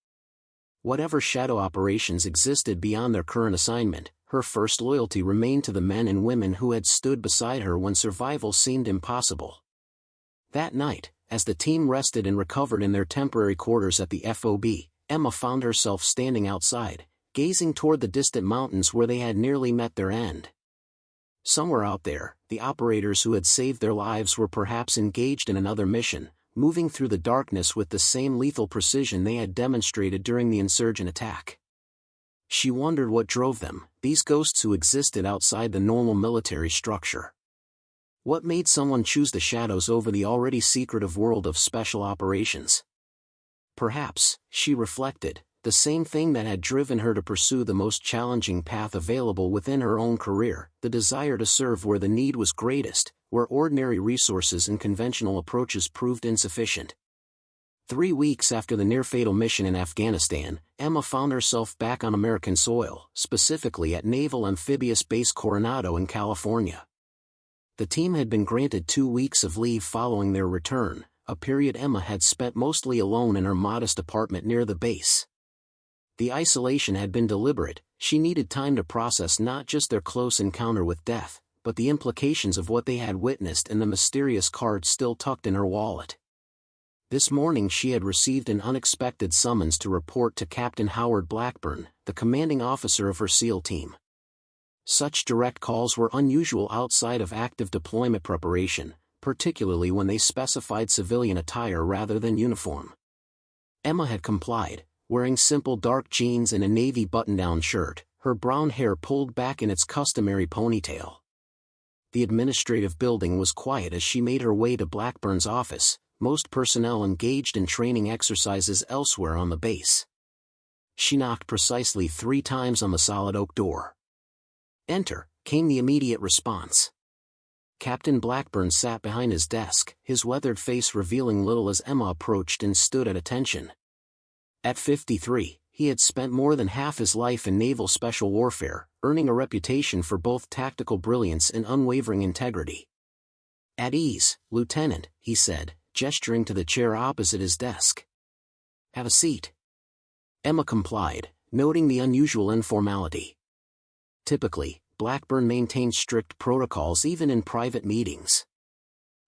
Whatever shadow operations existed beyond their current assignment, her first loyalty remained to the men and women who had stood beside her when survival seemed impossible. That night, as the team rested and recovered in their temporary quarters at the FOB, Emma found herself standing outside, gazing toward the distant mountains where they had nearly met their end. Somewhere out there, the operators who had saved their lives were perhaps engaged in another mission, moving through the darkness with the same lethal precision they had demonstrated during the insurgent attack. She wondered what drove them, these ghosts who existed outside the normal military structure. What made someone choose the shadows over the already secretive world of special operations? Perhaps, she reflected, the same thing that had driven her to pursue the most challenging path available within her own career, the desire to serve where the need was greatest, where ordinary resources and conventional approaches proved insufficient. 3 weeks after the near-fatal mission in Afghanistan, Emma found herself back on American soil, specifically at Naval Amphibious Base Coronado in California. The team had been granted 2 weeks of leave following their return, a period Emma had spent mostly alone in her modest apartment near the base. The isolation had been deliberate. She needed time to process not just their close encounter with death, but the implications of what they had witnessed and the mysterious card still tucked in her wallet. This morning she had received an unexpected summons to report to Captain Howard Blackburn, the commanding officer of her SEAL team. Such direct calls were unusual outside of active deployment preparation, particularly when they specified civilian attire rather than uniform. Emma had complied, wearing simple dark jeans and a navy button-down shirt, her brown hair pulled back in its customary ponytail. The administrative building was quiet as she made her way to Blackburn's office, most personnel engaged in training exercises elsewhere on the base. She knocked precisely 3 times on the solid oak door. "Enter," came the immediate response. Captain Blackburn sat behind his desk, his weathered face revealing little as Emma approached and stood at attention. At 53, he had spent more than half his life in naval special warfare, earning a reputation for both tactical brilliance and unwavering integrity. "At ease, Lieutenant," he said, gesturing to the chair opposite his desk. "Have a seat." Emma complied, noting the unusual informality. Typically, Blackburn maintained strict protocols even in private meetings.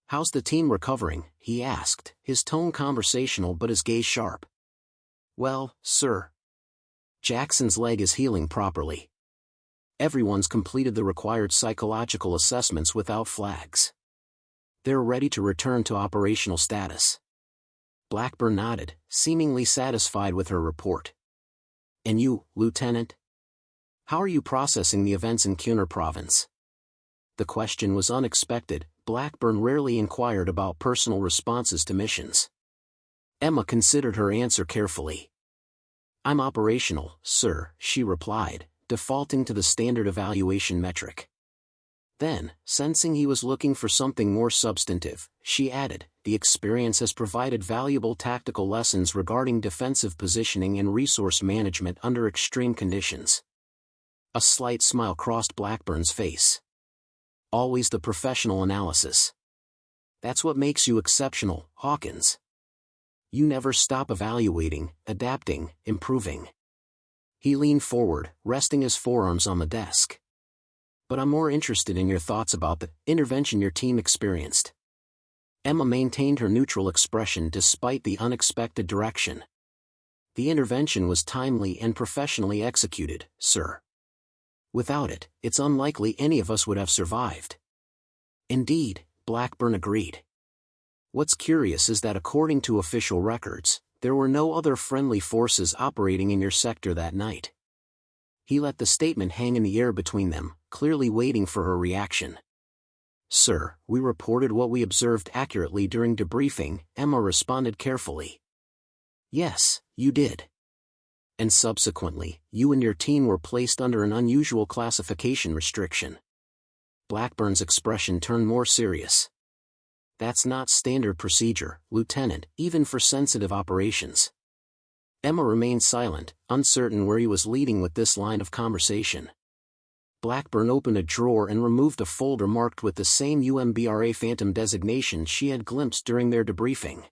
"How's the team recovering?" he asked, his tone conversational but his gaze sharp. "Well, sir. Jackson's leg is healing properly. Everyone's completed the required psychological assessments without flags. They're ready to return to operational status." Blackburn nodded, seemingly satisfied with her report. "And you, Lieutenant? How are you processing the events in Kunar province?" The question was unexpected. Blackburn rarely inquired about personal responses to missions. Emma considered her answer carefully. "I'm operational, sir," she replied, defaulting to the standard evaluation metric. Then, sensing he was looking for something more substantive, she added, "The experience has provided valuable tactical lessons regarding defensive positioning and resource management under extreme conditions." A slight smile crossed Blackburn's face. "Always the professional analysis. That's what makes you exceptional, Hawkins. You never stop evaluating, adapting, improving." He leaned forward, resting his forearms on the desk. "But I'm more interested in your thoughts about the intervention your team experienced." Emma maintained her neutral expression despite the unexpected direction. "The intervention was timely and professionally executed, sir. Without it, it's unlikely any of us would have survived." "Indeed," Blackburn agreed. "What's curious is that according to official records, there were no other friendly forces operating in your sector that night." He let the statement hang in the air between them, clearly waiting for her reaction. "Sir, we reported what we observed accurately during debriefing," Emma responded carefully. "Yes, you did. And subsequently, you and your team were placed under an unusual classification restriction." Blackburn's expression turned more serious. That's not standard procedure, Lieutenant, even for sensitive operations. Emma remained silent, uncertain where he was leading with this line of conversation. Blackburn opened a drawer and removed a folder marked with the same UMBRA Phantom designation she had glimpsed during their debriefing.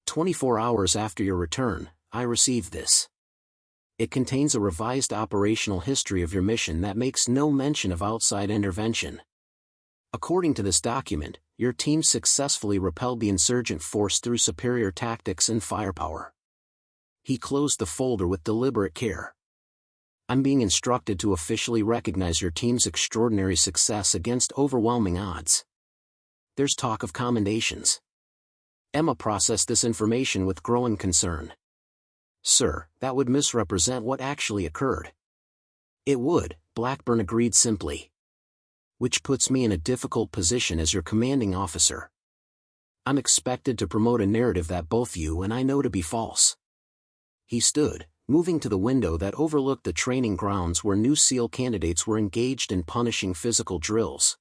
24 hours after your return, I received this. It contains a revised operational history of your mission that makes no mention of outside intervention. According to this document, your team successfully repelled the insurgent force through superior tactics and firepower. He closed the folder with deliberate care. I'm being instructed to officially recognize your team's extraordinary success against overwhelming odds. There's talk of commendations. Emma processed this information with growing concern. Sir, that would misrepresent what actually occurred. It would, Blackburn agreed simply. Which puts me in a difficult position as your commanding officer. I'm expected to promote a narrative that both you and I know to be false. He stood, moving to the window that overlooked the training grounds where new SEAL candidates were engaged in punishing physical drills.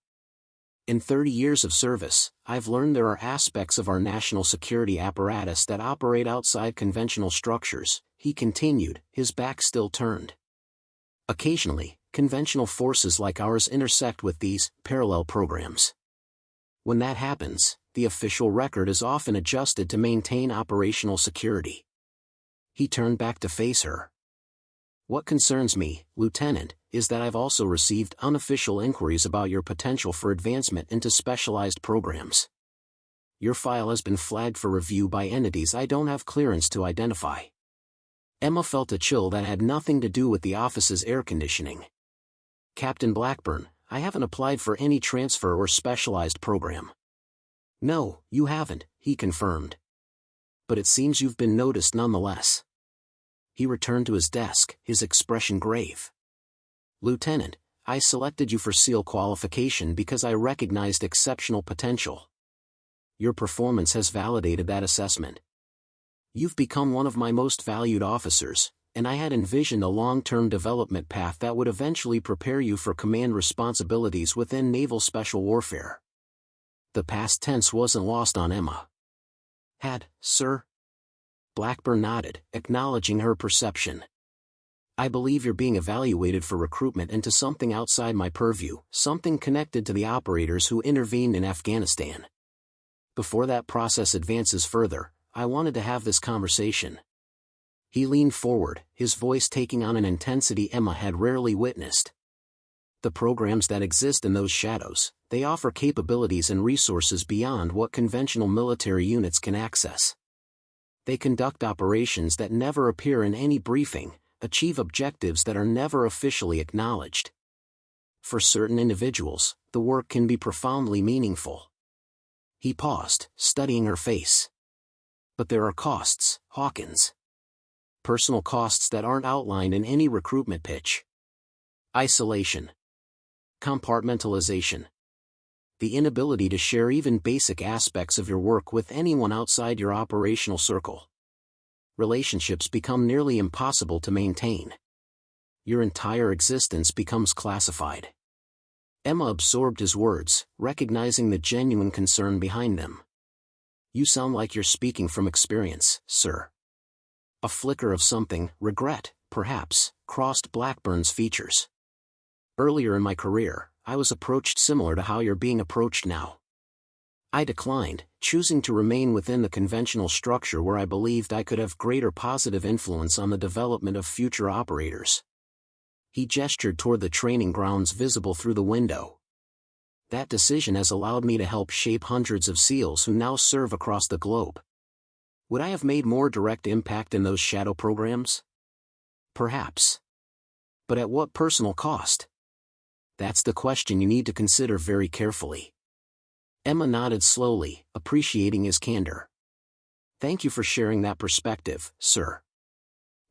In 30 years of service, I've learned there are aspects of our national security apparatus that operate outside conventional structures, he continued, his back still turned. Occasionally, conventional forces like ours intersect with these parallel programs. When that happens, the official record is often adjusted to maintain operational security. He turned back to face her. What concerns me, Lieutenant, is that I've also received unofficial inquiries about your potential for advancement into specialized programs. Your file has been flagged for review by entities I don't have clearance to identify. Emma felt a chill that had nothing to do with the office's air conditioning. Captain Blackburn, I haven't applied for any transfer or specialized program. No, you haven't, he confirmed. But it seems you've been noticed nonetheless. He returned to his desk, his expression grave. Lieutenant, I selected you for SEAL qualification because I recognized exceptional potential. Your performance has validated that assessment. You've become one of my most valued officers, and I had envisioned a long-term development path that would eventually prepare you for command responsibilities within naval special warfare. The past tense wasn't lost on Emma. Had, sir? Blackburn nodded, acknowledging her perception. I believe you're being evaluated for recruitment into something outside my purview, something connected to the operators who intervened in Afghanistan. Before that process advances further, I wanted to have this conversation. He leaned forward, his voice taking on an intensity Emma had rarely witnessed. The programs that exist in those shadows, they offer capabilities and resources beyond what conventional military units can access. They conduct operations that never appear in any briefing, achieve objectives that are never officially acknowledged. For certain individuals, the work can be profoundly meaningful. He paused, studying her face. But there are costs, Hawkins. Personal costs that aren't outlined in any recruitment pitch. Isolation. Compartmentalization. The inability to share even basic aspects of your work with anyone outside your operational circle. Relationships become nearly impossible to maintain. Your entire existence becomes classified. Emma absorbed his words, recognizing the genuine concern behind them. You sound like you're speaking from experience, sir. A flicker of something, regret, perhaps, crossed Blackburn's features. Earlier in my career, I was approached similar to how you're being approached now. I declined, choosing to remain within the conventional structure where I believed I could have greater positive influence on the development of future operators. He gestured toward the training grounds visible through the window. That decision has allowed me to help shape hundreds of SEALs who now serve across the globe. Would I have made more direct impact in those shadow programs? Perhaps. But at what personal cost? That's the question you need to consider very carefully. Emma nodded slowly, appreciating his candor. Thank you for sharing that perspective, sir.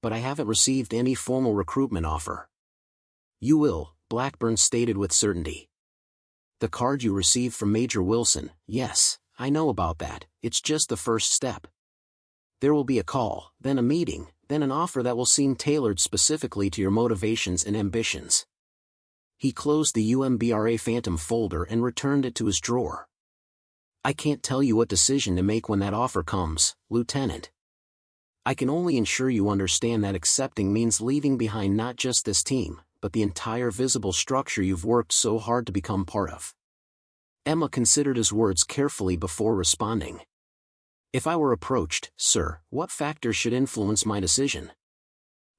But I haven't received any formal recruitment offer. You will, Blackburn stated with certainty. The card you received from Major Wilson, yes, I know about that, it's just the first step. There will be a call, then a meeting, then an offer that will seem tailored specifically to your motivations and ambitions. He closed the UMBRA Phantom folder and returned it to his drawer. I can't tell you what decision to make when that offer comes, Lieutenant. I can only ensure you understand that accepting means leaving behind not just this team, but the entire visible structure you've worked so hard to become part of. Emma considered his words carefully before responding. If I were approached, sir, what factors should influence my decision?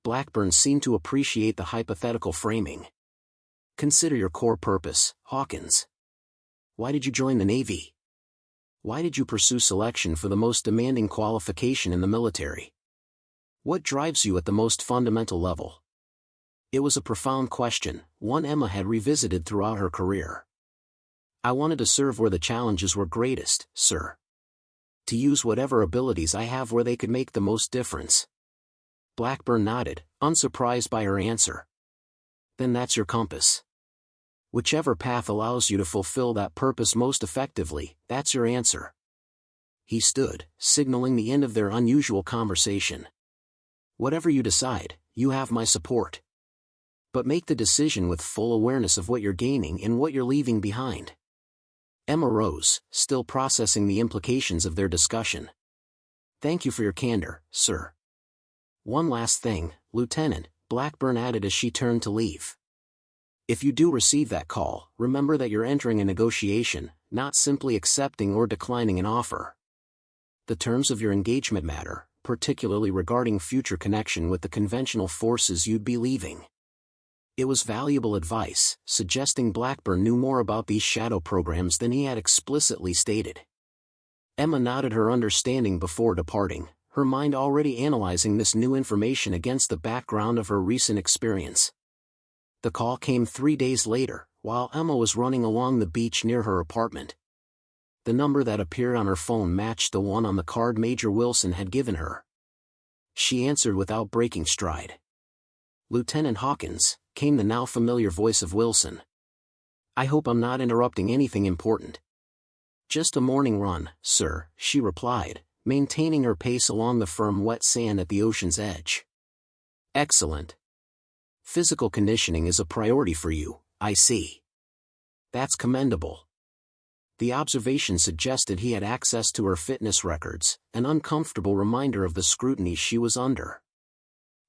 Blackburn seemed to appreciate the hypothetical framing. Consider your core purpose, Hawkins. Why did you join the Navy? Why did you pursue selection for the most demanding qualification in the military? What drives you at the most fundamental level? It was a profound question, one Emma had revisited throughout her career. I wanted to serve where the challenges were greatest, sir. To use whatever abilities I have where they could make the most difference. Blackburn nodded, unsurprised by her answer. Then that's your compass. Whichever path allows you to fulfill that purpose most effectively, that's your answer. He stood, signaling the end of their unusual conversation. Whatever you decide, you have my support. But make the decision with full awareness of what you're gaining and what you're leaving behind. Emma rose, still processing the implications of their discussion. Thank you for your candor, sir. One last thing, Lieutenant, Blackburn added as she turned to leave. If you do receive that call, remember that you're entering a negotiation, not simply accepting or declining an offer. The terms of your engagement matter, particularly regarding future connection with the conventional forces you'd be leaving. It was valuable advice, suggesting Blackburn knew more about these shadow programs than he had explicitly stated. Emma nodded her understanding before departing, her mind already analyzing this new information against the background of her recent experience. The call came 3 days later, while Emma was running along the beach near her apartment. The number that appeared on her phone matched the one on the card Major Wilson had given her. She answered without breaking stride. Lieutenant Hawkins, came the now familiar voice of Wilson. I hope I'm not interrupting anything important. Just a morning run, sir, she replied, maintaining her pace along the firm wet sand at the ocean's edge. Excellent. Physical conditioning is a priority for you, I see. That's commendable. The observation suggested he had access to her fitness records, an uncomfortable reminder of the scrutiny she was under.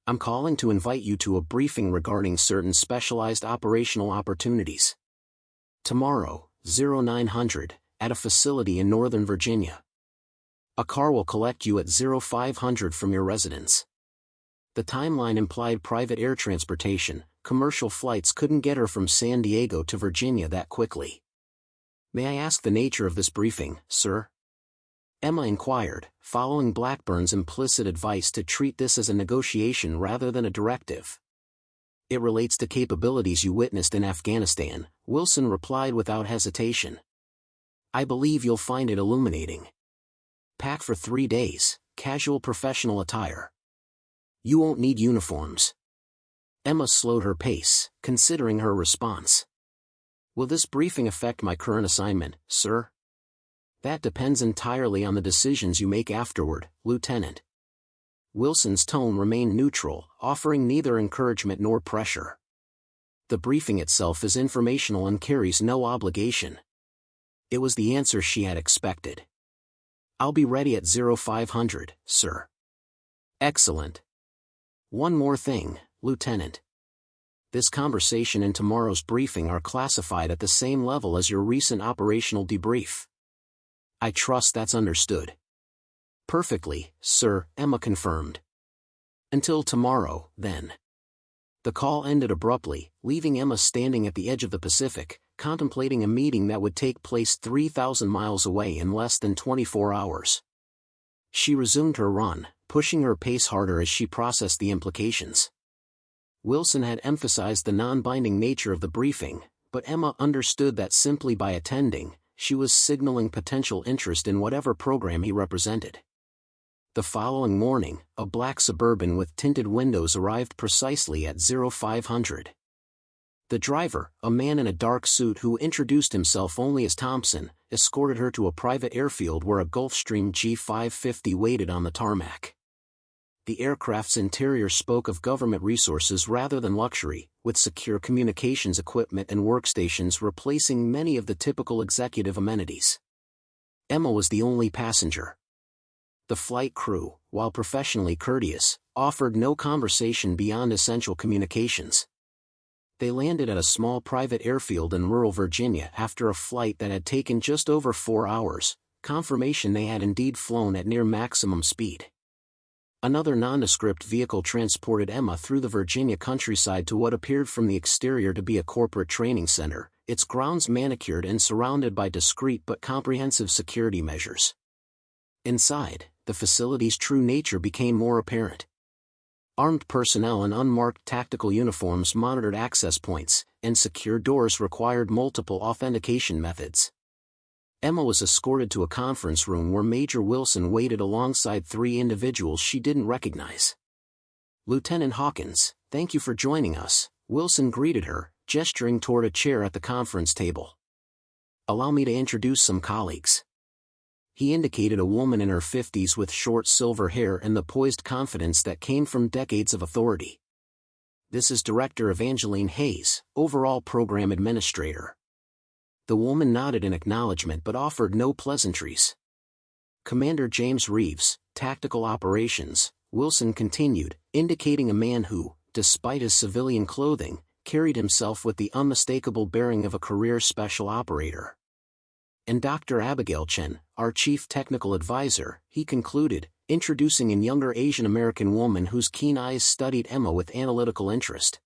I'm calling to invite you to a briefing regarding certain specialized operational opportunities. Tomorrow, 0900, at a facility in Northern Virginia. A car will collect you at 0500 from your residence. The timeline implied private air transportation, commercial flights couldn't get her from San Diego to Virginia that quickly. May I ask the nature of this briefing, sir? Emma inquired, following Blackburn's implicit advice to treat this as a negotiation rather than a directive. It relates to capabilities you witnessed in Afghanistan, Wilson replied without hesitation. I believe you'll find it illuminating. Pack for 3 days, casual professional attire. You won't need uniforms. Emma slowed her pace, considering her response. Will this briefing affect my current assignment, sir? That depends entirely on the decisions you make afterward, Lieutenant. Wilson's tone remained neutral, offering neither encouragement nor pressure. The briefing itself is informational and carries no obligation. It was the answer she had expected. I'll be ready at 0500, sir. Excellent. One more thing, Lieutenant. This conversation and tomorrow's briefing are classified at the same level as your recent operational debrief. I trust that's understood. Perfectly, sir, Emma confirmed. Until tomorrow, then. The call ended abruptly, leaving Emma standing at the edge of the Pacific, contemplating a meeting that would take place 3,000 miles away in less than 24 hours. She resumed her run, pushing her pace harder as she processed the implications. Wilson had emphasized the non-binding nature of the briefing, but Emma understood that simply by attending, she was signaling potential interest in whatever program he represented. The following morning, a black Suburban with tinted windows arrived precisely at 0500. The driver, a man in a dark suit who introduced himself only as Thompson, escorted her to a private airfield where a Gulfstream G550 waited on the tarmac. The aircraft's interior spoke of government resources rather than luxury, with secure communications equipment and workstations replacing many of the typical executive amenities. Emma was the only passenger. The flight crew, while professionally courteous, offered no conversation beyond essential communications. They landed at a small private airfield in rural Virginia after a flight that had taken just over 4 hours, confirmation they had indeed flown at near maximum speed. Another nondescript vehicle transported Emma through the Virginia countryside to what appeared from the exterior to be a corporate training center, its grounds manicured and surrounded by discreet but comprehensive security measures. Inside, the facility's true nature became more apparent. Armed personnel in unmarked tactical uniforms monitored access points, and secure doors required multiple authentication methods. Emma was escorted to a conference room where Major Wilson waited alongside 3 individuals she didn't recognize. "Lieutenant Hawkins, thank you for joining us," Wilson greeted her, gesturing toward a chair at the conference table. "Allow me to introduce some colleagues." He indicated a woman in her 50s with short silver hair and the poised confidence that came from decades of authority. "This is Director Evangeline Hayes, Overall Program Administrator." The woman nodded in acknowledgement but offered no pleasantries. "Commander James Reeves, Tactical Operations," Wilson continued, indicating a man who, despite his civilian clothing, carried himself with the unmistakable bearing of a career special operator. "And Dr. Abigail Chen, our Chief Technical Advisor," he concluded, introducing a younger Asian American woman whose keen eyes studied Emma with analytical interest.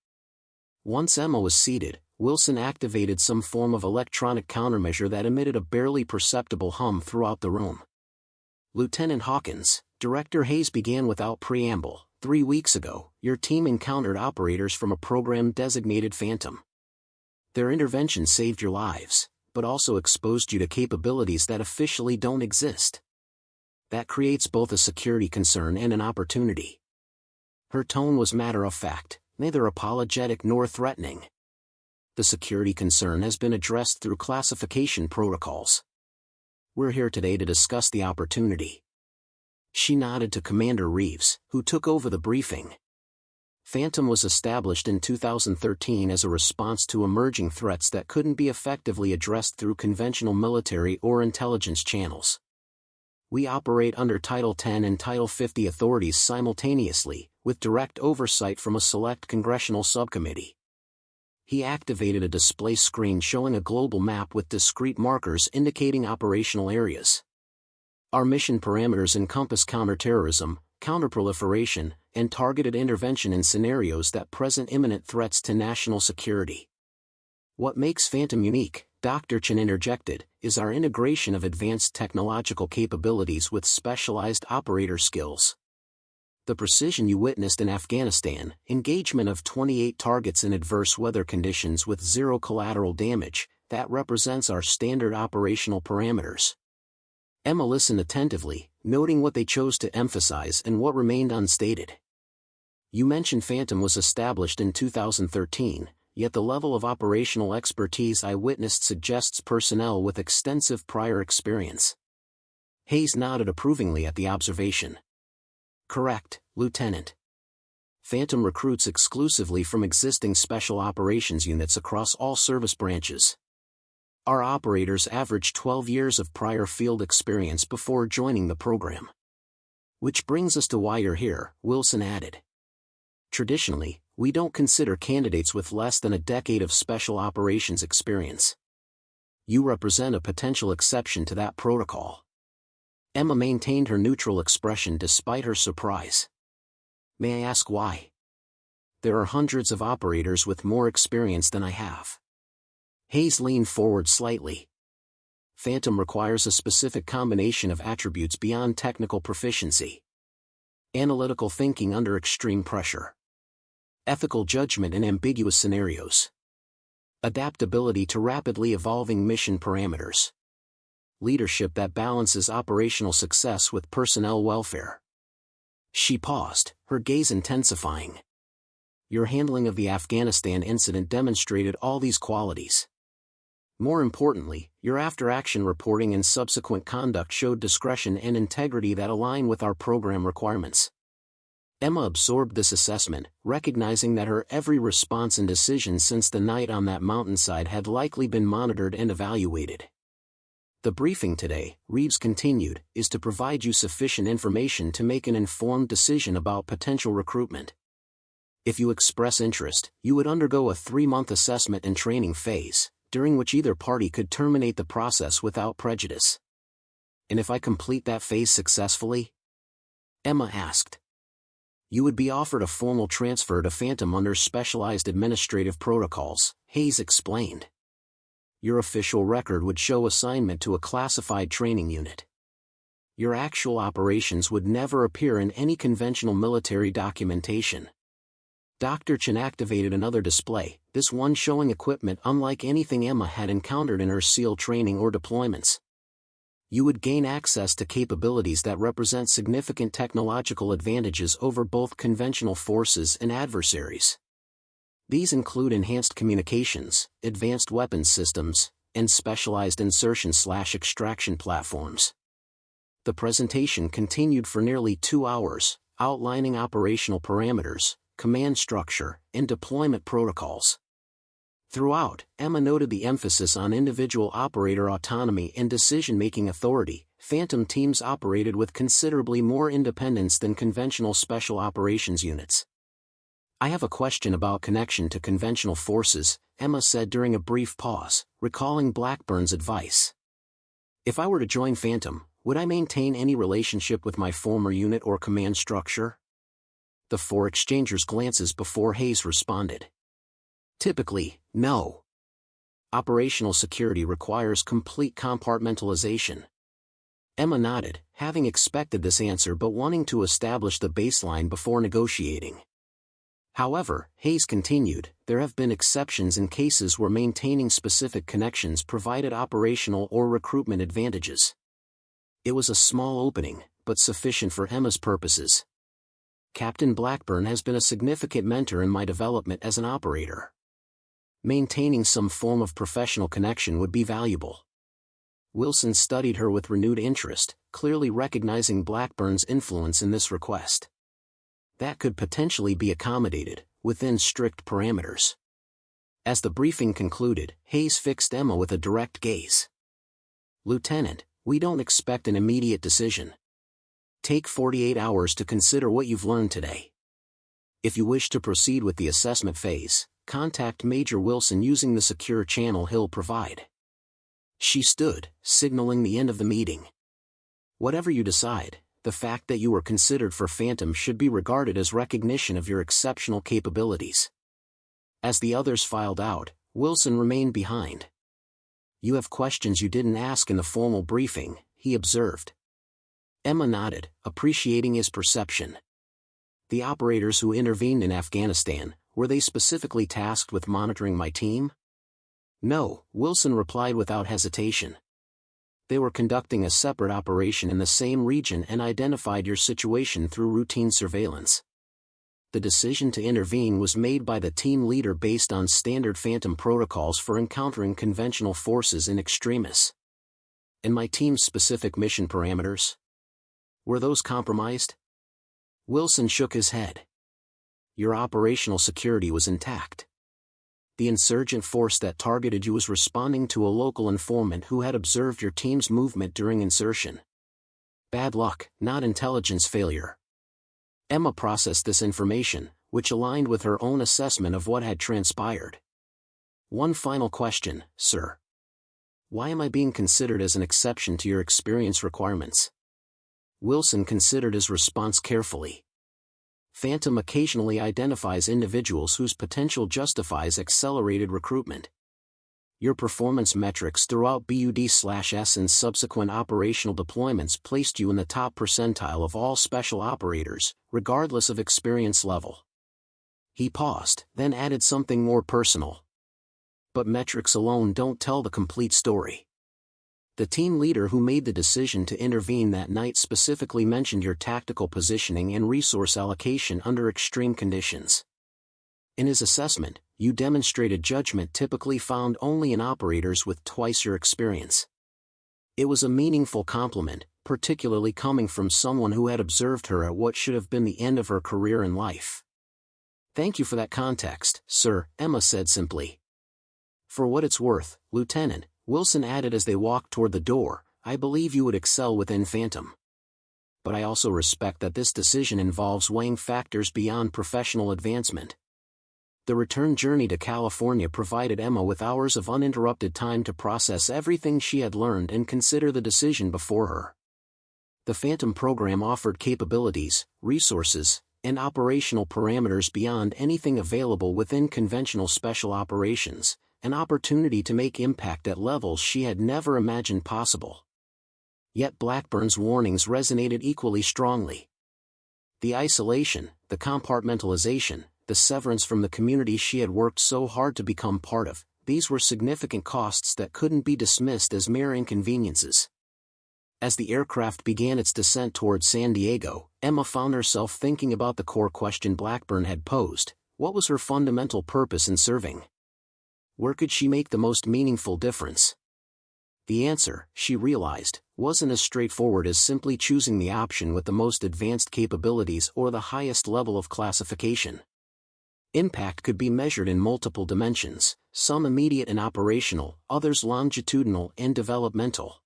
Once Emma was seated, Wilson activated some form of electronic countermeasure that emitted a barely perceptible hum throughout the room. "Lieutenant Hawkins," Director Hayes began without preamble, 3 weeks ago, your team encountered operators from a program designated Phantom. Their intervention saved your lives, but also exposed you to capabilities that officially don't exist. That creates both a security concern and an opportunity." Her tone was matter-of-fact, neither apologetic nor threatening. "The security concern has been addressed through classification protocols. We're here today to discuss the opportunity." She nodded to Commander Reeves, who took over the briefing. Phantom was established in 2013 as a response to emerging threats that couldn't be effectively addressed through conventional military or intelligence channels. "We operate under Title 10 and Title 50 authorities simultaneously, with direct oversight from a select congressional subcommittee." He activated a display screen showing a global map with discrete markers indicating operational areas. "Our mission parameters encompass counterterrorism, counterproliferation, and targeted intervention in scenarios that present imminent threats to national security." "What makes Phantom unique," Dr. Chen interjected, "is our integration of advanced technological capabilities with specialized operator skills. The precision you witnessed in Afghanistan, engagement of 28 targets in adverse weather conditions with zero collateral damage, that represents our standard operational parameters." Emma listened attentively, noting what they chose to emphasize and what remained unstated. "You mentioned Phantom was established in 2013, yet the level of operational expertise I witnessed suggests personnel with extensive prior experience." Hayes nodded approvingly at the observation. "Correct, Lieutenant. Phantom recruits exclusively from existing special operations units across all service branches. Our operators average 12 years of prior field experience before joining the program." "Which brings us to why you're here," Wilson added. "Traditionally, we don't consider candidates with less than a decade of special operations experience. You represent a potential exception to that protocol." Emma maintained her neutral expression despite her surprise. "May I ask why?" "There are hundreds of operators with more experience than I have." Hayes leaned forward slightly. "Phantom requires a specific combination of attributes beyond technical proficiency. Analytical thinking under extreme pressure. Ethical judgment in ambiguous scenarios. Adaptability to rapidly evolving mission parameters. Leadership that balances operational success with personnel welfare." She paused, her gaze intensifying. "Your handling of the Afghanistan incident demonstrated all these qualities. More importantly, your after-action reporting and subsequent conduct showed discretion and integrity that align with our program requirements." Emma absorbed this assessment, recognizing that her every response and decision since the night on that mountainside had likely been monitored and evaluated. The briefing today, Reeves continued, is to provide you sufficient information to make an informed decision about potential recruitment. If you express interest, you would undergo a 3-month assessment and training phase, during which either party could terminate the process without prejudice. And if I complete that phase successfully? Emma asked. You would be offered a formal transfer to Phantom under specialized administrative protocols, Hayes explained. Your official record would show assignment to a classified training unit. Your actual operations would never appear in any conventional military documentation. Dr. Chen activated another display, this one showing equipment unlike anything Emma had encountered in her SEAL training or deployments. You would gain access to capabilities that represent significant technological advantages over both conventional forces and adversaries. These include enhanced communications, advanced weapons systems, and specialized insertion/extraction platforms. The presentation continued for nearly 2 hours, outlining operational parameters, command structure, and deployment protocols. Throughout, Emma noted the emphasis on individual operator autonomy and decision-making authority. Phantom teams operated with considerably more independence than conventional special operations units. I have a question about connection to conventional forces, Emma said during a brief pause, recalling Blackburn's advice. If I were to join Phantom, would I maintain any relationship with my former unit or command structure? The 4 exchangers' glances before Hayes responded. Typically, no. Operational security requires complete compartmentalization. Emma nodded, having expected this answer but wanting to establish the baseline before negotiating. However, Hayes continued, there have been exceptions in cases where maintaining specific connections provided operational or recruitment advantages. It was a small opening, but sufficient for Emma's purposes. Captain Blackburn has been a significant mentor in my development as an operator. Maintaining some form of professional connection would be valuable. Wilson studied her with renewed interest, clearly recognizing Blackburn's influence in this request. That could potentially be accommodated, within strict parameters. As the briefing concluded, Hayes fixed Emma with a direct gaze. Lieutenant, we don't expect an immediate decision. Take 48 hours to consider what you've learned today. If you wish to proceed with the assessment phase, contact Major Wilson using the secure channel he'll provide. She stood, signaling the end of the meeting. Whatever you decide, the fact that you were considered for Phantom should be regarded as recognition of your exceptional capabilities. As the others filed out, Wilson remained behind. You have questions you didn't ask in the formal briefing, he observed. Emma nodded, appreciating his perception. The operators who intervened in Afghanistan, were they specifically tasked with monitoring my team? No, Wilson replied without hesitation. They were conducting a separate operation in the same region and identified your situation through routine surveillance. The decision to intervene was made by the team leader based on standard Phantom protocols for encountering conventional forces in extremis. And my team's specific mission parameters? Were those compromised? Wilson shook his head. Your operational security was intact. The insurgent force that targeted you was responding to a local informant who had observed your team's movement during insertion. Bad luck, not intelligence failure. Emma processed this information, which aligned with her own assessment of what had transpired. One final question, sir. Why am I being considered as an exception to your experience requirements? Wilson considered his response carefully. Phantom occasionally identifies individuals whose potential justifies accelerated recruitment. Your performance metrics throughout BUD/S and subsequent operational deployments placed you in the top percentile of all special operators, regardless of experience level. He paused, then added something more personal. But metrics alone don't tell the complete story. The team leader who made the decision to intervene that night specifically mentioned your tactical positioning and resource allocation under extreme conditions. In his assessment, you demonstrated judgment typically found only in operators with twice your experience. It was a meaningful compliment, particularly coming from someone who had observed her at what should have been the end of her career in life. Thank you for that context, sir, Emma said simply. For what it's worth, Lieutenant, Wilson added as they walked toward the door, "I believe you would excel within Phantom. But I also respect that this decision involves weighing factors beyond professional advancement." The return journey to California provided Emma with hours of uninterrupted time to process everything she had learned and consider the decision before her. The Phantom program offered capabilities, resources, and operational parameters beyond anything available within conventional special operations, an opportunity to make impact at levels she had never imagined possible. Yet Blackburn's warnings resonated equally strongly. The isolation, the compartmentalization, the severance from the community she had worked so hard to become part of, these were significant costs that couldn't be dismissed as mere inconveniences. As the aircraft began its descent toward San Diego, Emma found herself thinking about the core question Blackburn had posed: what was her fundamental purpose in serving? Where could she make the most meaningful difference? The answer, she realized, wasn't as straightforward as simply choosing the option with the most advanced capabilities or the highest level of classification. Impact could be measured in multiple dimensions, some immediate and operational, others longitudinal and developmental.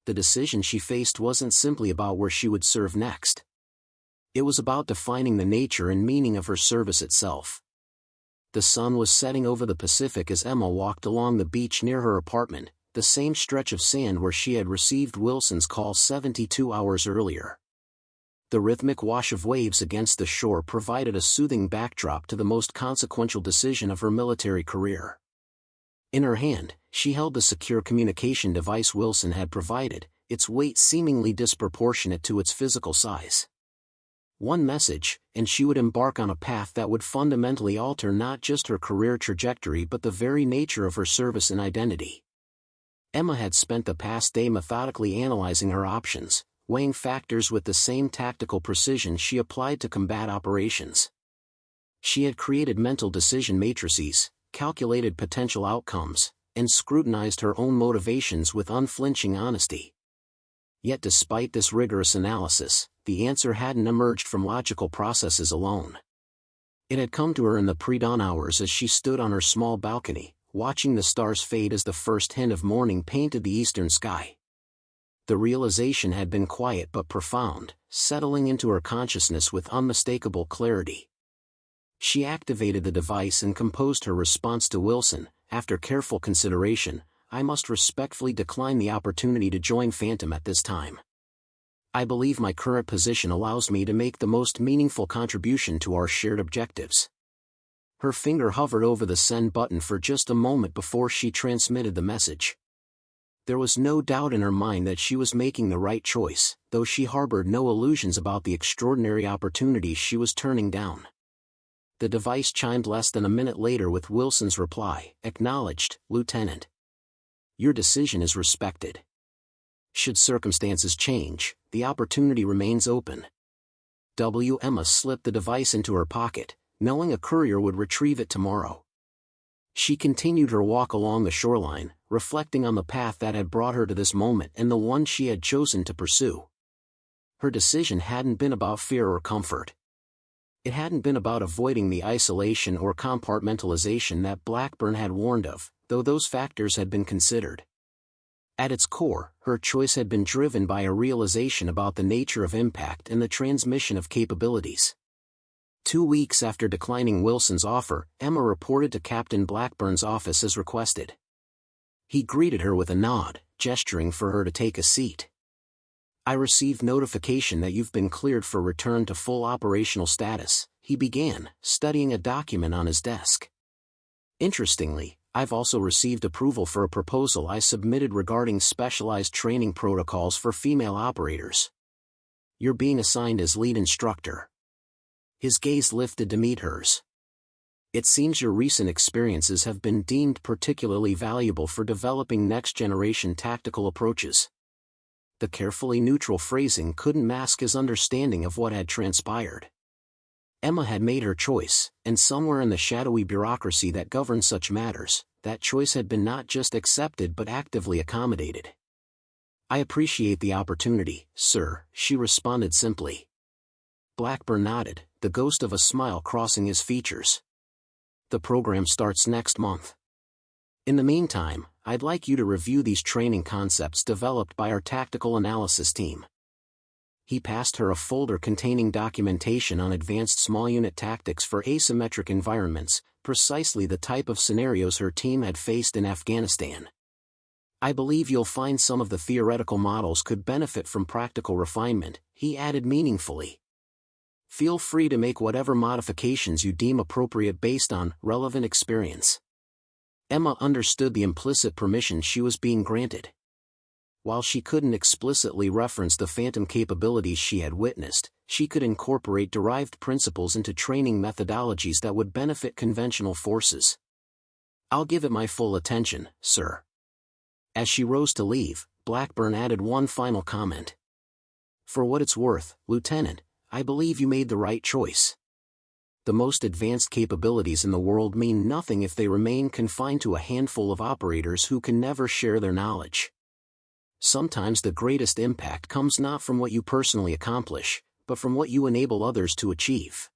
The decision she faced wasn't simply about where she would serve next. It was about defining the nature and meaning of her service itself. The sun was setting over the Pacific as Emma walked along the beach near her apartment, the same stretch of sand where she had received Wilson's call 72 hours earlier. The rhythmic wash of waves against the shore provided a soothing backdrop to the most consequential decision of her military career. In her hand, she held the secure communication device Wilson had provided, its weight seemingly disproportionate to its physical size. One message, and she would embark on a path that would fundamentally alter not just her career trajectory but the very nature of her service and identity. Emma had spent the past day methodically analyzing her options, weighing factors with the same tactical precision she applied to combat operations. She had created mental decision matrices, calculated potential outcomes, and scrutinized her own motivations with unflinching honesty. Yet despite this rigorous analysis, the answer hadn't emerged from logical processes alone. It had come to her in the pre-dawn hours as she stood on her small balcony, watching the stars fade as the first hint of morning painted the eastern sky. The realization had been quiet but profound, settling into her consciousness with unmistakable clarity. She activated the device and composed her response to Wilson. "After careful consideration, I must respectfully decline the opportunity to join Phantom at this time. I believe my current position allows me to make the most meaningful contribution to our shared objectives." Her finger hovered over the send button for just a moment before she transmitted the message. There was no doubt in her mind that she was making the right choice, though she harbored no illusions about the extraordinary opportunities she was turning down. The device chimed less than a minute later with Wilson's reply: "Acknowledged, Lieutenant. Your decision is respected. Should circumstances change, the opportunity remains open." Emma slipped the device into her pocket, knowing a courier would retrieve it tomorrow. She continued her walk along the shoreline, reflecting on the path that had brought her to this moment and the one she had chosen to pursue. Her decision hadn't been about fear or comfort. It hadn't been about avoiding the isolation or compartmentalization that Blackburn had warned of, though those factors had been considered. At its core, her choice had been driven by a realization about the nature of impact and the transmission of capabilities. 2 weeks after declining Wilson's offer, Emma reported to Captain Blackburn's office as requested. He greeted her with a nod, gesturing for her to take a seat. "I received notification that you've been cleared for return to full operational status," he began, studying a document on his desk. "Interestingly, I've also received approval for a proposal I submitted regarding specialized training protocols for female operators. You're being assigned as lead instructor." His gaze lifted to meet hers. "It seems your recent experiences have been deemed particularly valuable for developing next-generation tactical approaches." The carefully neutral phrasing couldn't mask his understanding of what had transpired. Emma had made her choice, and somewhere in the shadowy bureaucracy that governed such matters, that choice had been not just accepted but actively accommodated. "I appreciate the opportunity, sir," she responded simply. Blackburn nodded, the ghost of a smile crossing his features. "The program starts next month. In the meantime, I'd like you to review these training concepts developed by our tactical analysis team. He passed her a folder containing documentation on advanced small unit tactics for asymmetric environments, precisely the type of scenarios her team had faced in Afghanistan. I believe you'll find some of the theoretical models could benefit from practical refinement, he added meaningfully. Feel free to make whatever modifications you deem appropriate based on relevant experience. Emma understood the implicit permission she was being granted. While she couldn't explicitly reference the phantom capabilities she had witnessed, she could incorporate derived principles into training methodologies that would benefit conventional forces. I'll give it my full attention, sir. As she rose to leave, Blackburn added one final comment. For what it's worth, Lieutenant, I believe you made the right choice. The most advanced capabilities in the world mean nothing if they remain confined to a handful of operators who can never share their knowledge. Sometimes the greatest impact comes not from what you personally accomplish, but from what you enable others to achieve.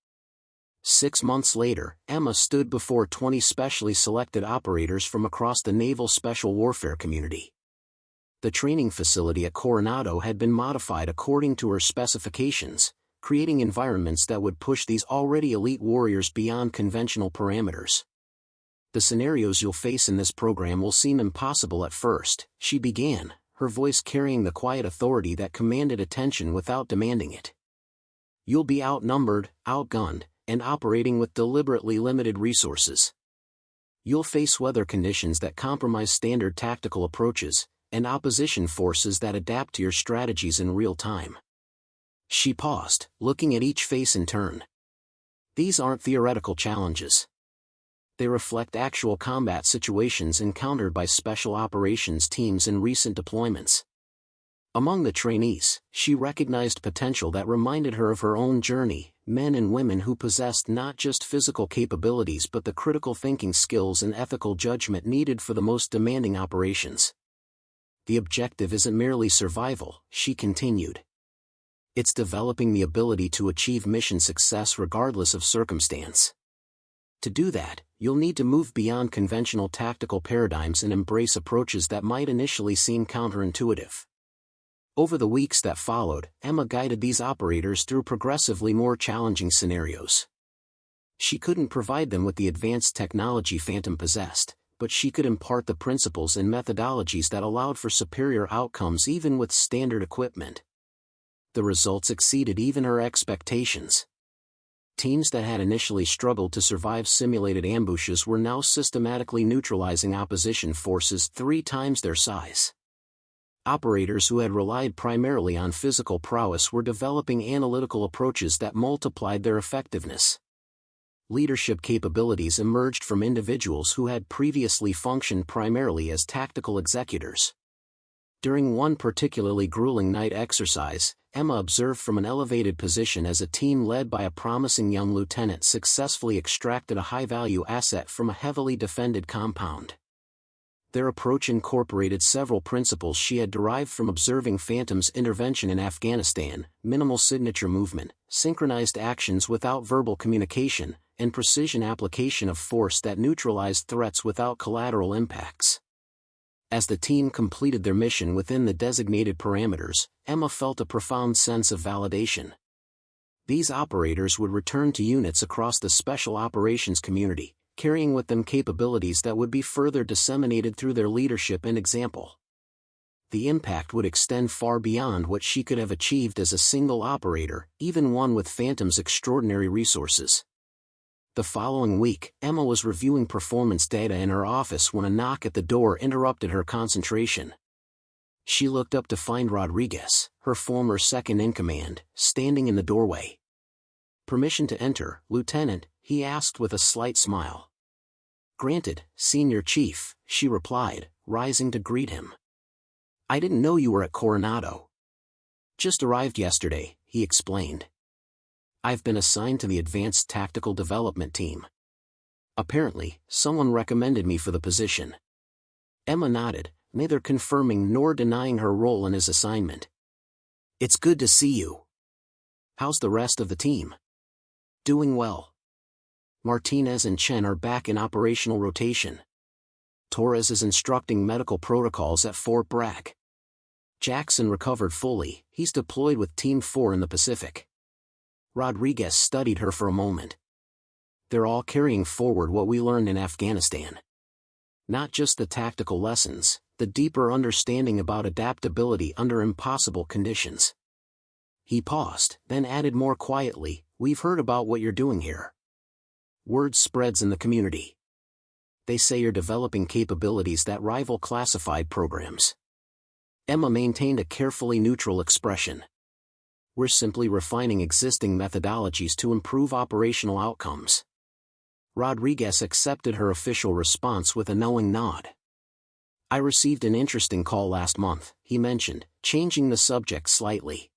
6 months later, Emma stood before 20 specially selected operators from across the naval special warfare community. The training facility at Coronado had been modified according to her specifications, creating environments that would push these already elite warriors beyond conventional parameters. The scenarios you'll face in this program will seem impossible at first, she began, her voice carrying the quiet authority that commanded attention without demanding it. You'll be outnumbered, outgunned, and operating with deliberately limited resources. You'll face weather conditions that compromise standard tactical approaches, and opposition forces that adapt to your strategies in real time. She paused, looking at each face in turn. These aren't theoretical challenges. They reflect actual combat situations encountered by special operations teams in recent deployments. Among the trainees, she recognized potential that reminded her of her own journey, men and women who possessed not just physical capabilities but the critical thinking skills and ethical judgment needed for the most demanding operations. The objective isn't merely survival, she continued. It's developing the ability to achieve mission success regardless of circumstance. To do that, you'll need to move beyond conventional tactical paradigms and embrace approaches that might initially seem counterintuitive. Over the weeks that followed, Emma guided these operators through progressively more challenging scenarios. She couldn't provide them with the advanced technology Phantom possessed, but she could impart the principles and methodologies that allowed for superior outcomes even with standard equipment. The results exceeded even her expectations. Teams that had initially struggled to survive simulated ambushes were now systematically neutralizing opposition forces 3 times their size. Operators who had relied primarily on physical prowess were developing analytical approaches that multiplied their effectiveness. Leadership capabilities emerged from individuals who had previously functioned primarily as tactical executors. During one particularly grueling night exercise, Emma observed from an elevated position as a team led by a promising young lieutenant successfully extracted a high-value asset from a heavily defended compound. Their approach incorporated several principles she had derived from observing Phantom's intervention in Afghanistan: minimal signature movement, synchronized actions without verbal communication, and precision application of force that neutralized threats without collateral impacts. As the team completed their mission within the designated parameters, Emma felt a profound sense of validation. These operators would return to units across the special operations community, carrying with them capabilities that would be further disseminated through their leadership and example. The impact would extend far beyond what she could have achieved as a single operator, even one with Phantom's extraordinary resources. The following week, Emma was reviewing performance data in her office when a knock at the door interrupted her concentration. She looked up to find Rodriguez, her former second-in-command, standing in the doorway. "Permission to enter, Lieutenant?" he asked with a slight smile. "Granted, Senior Chief," she replied, rising to greet him. "I didn't know you were at Coronado." "Just arrived yesterday," he explained. "I've been assigned to the Advanced Tactical Development Team. Apparently, someone recommended me for the position." Emma nodded, neither confirming nor denying her role in his assignment. "It's good to see you. How's the rest of the team?" "Doing well. Martinez and Chen are back in operational rotation." Torres is instructing medical protocols at Fort Bragg. Jackson recovered fully, he's deployed with Team 4 in the Pacific. Rodriguez studied her for a moment. They're all carrying forward what we learned in Afghanistan. Not just the tactical lessons, the deeper understanding about adaptability under impossible conditions. He paused, then added more quietly, we've heard about what you're doing here. Word spreads in the community. They say you're developing capabilities that rival classified programs. Emma maintained a carefully neutral expression. We're simply refining existing methodologies to improve operational outcomes. Rodriguez accepted her official response with a knowing nod. I received an interesting call last month, he mentioned, changing the subject slightly.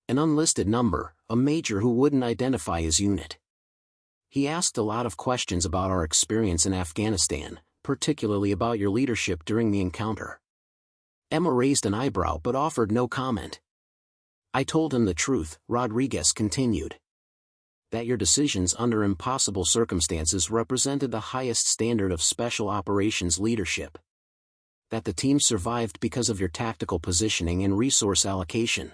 An unlisted number, a major who wouldn't identify his unit. He asked a lot of questions about our experience in Afghanistan, particularly about your leadership during the encounter. Emma raised an eyebrow but offered no comment. I told him the truth, Rodriguez continued. That your decisions under impossible circumstances represented the highest standard of special operations leadership. That the team survived because of your tactical positioning and resource allocation.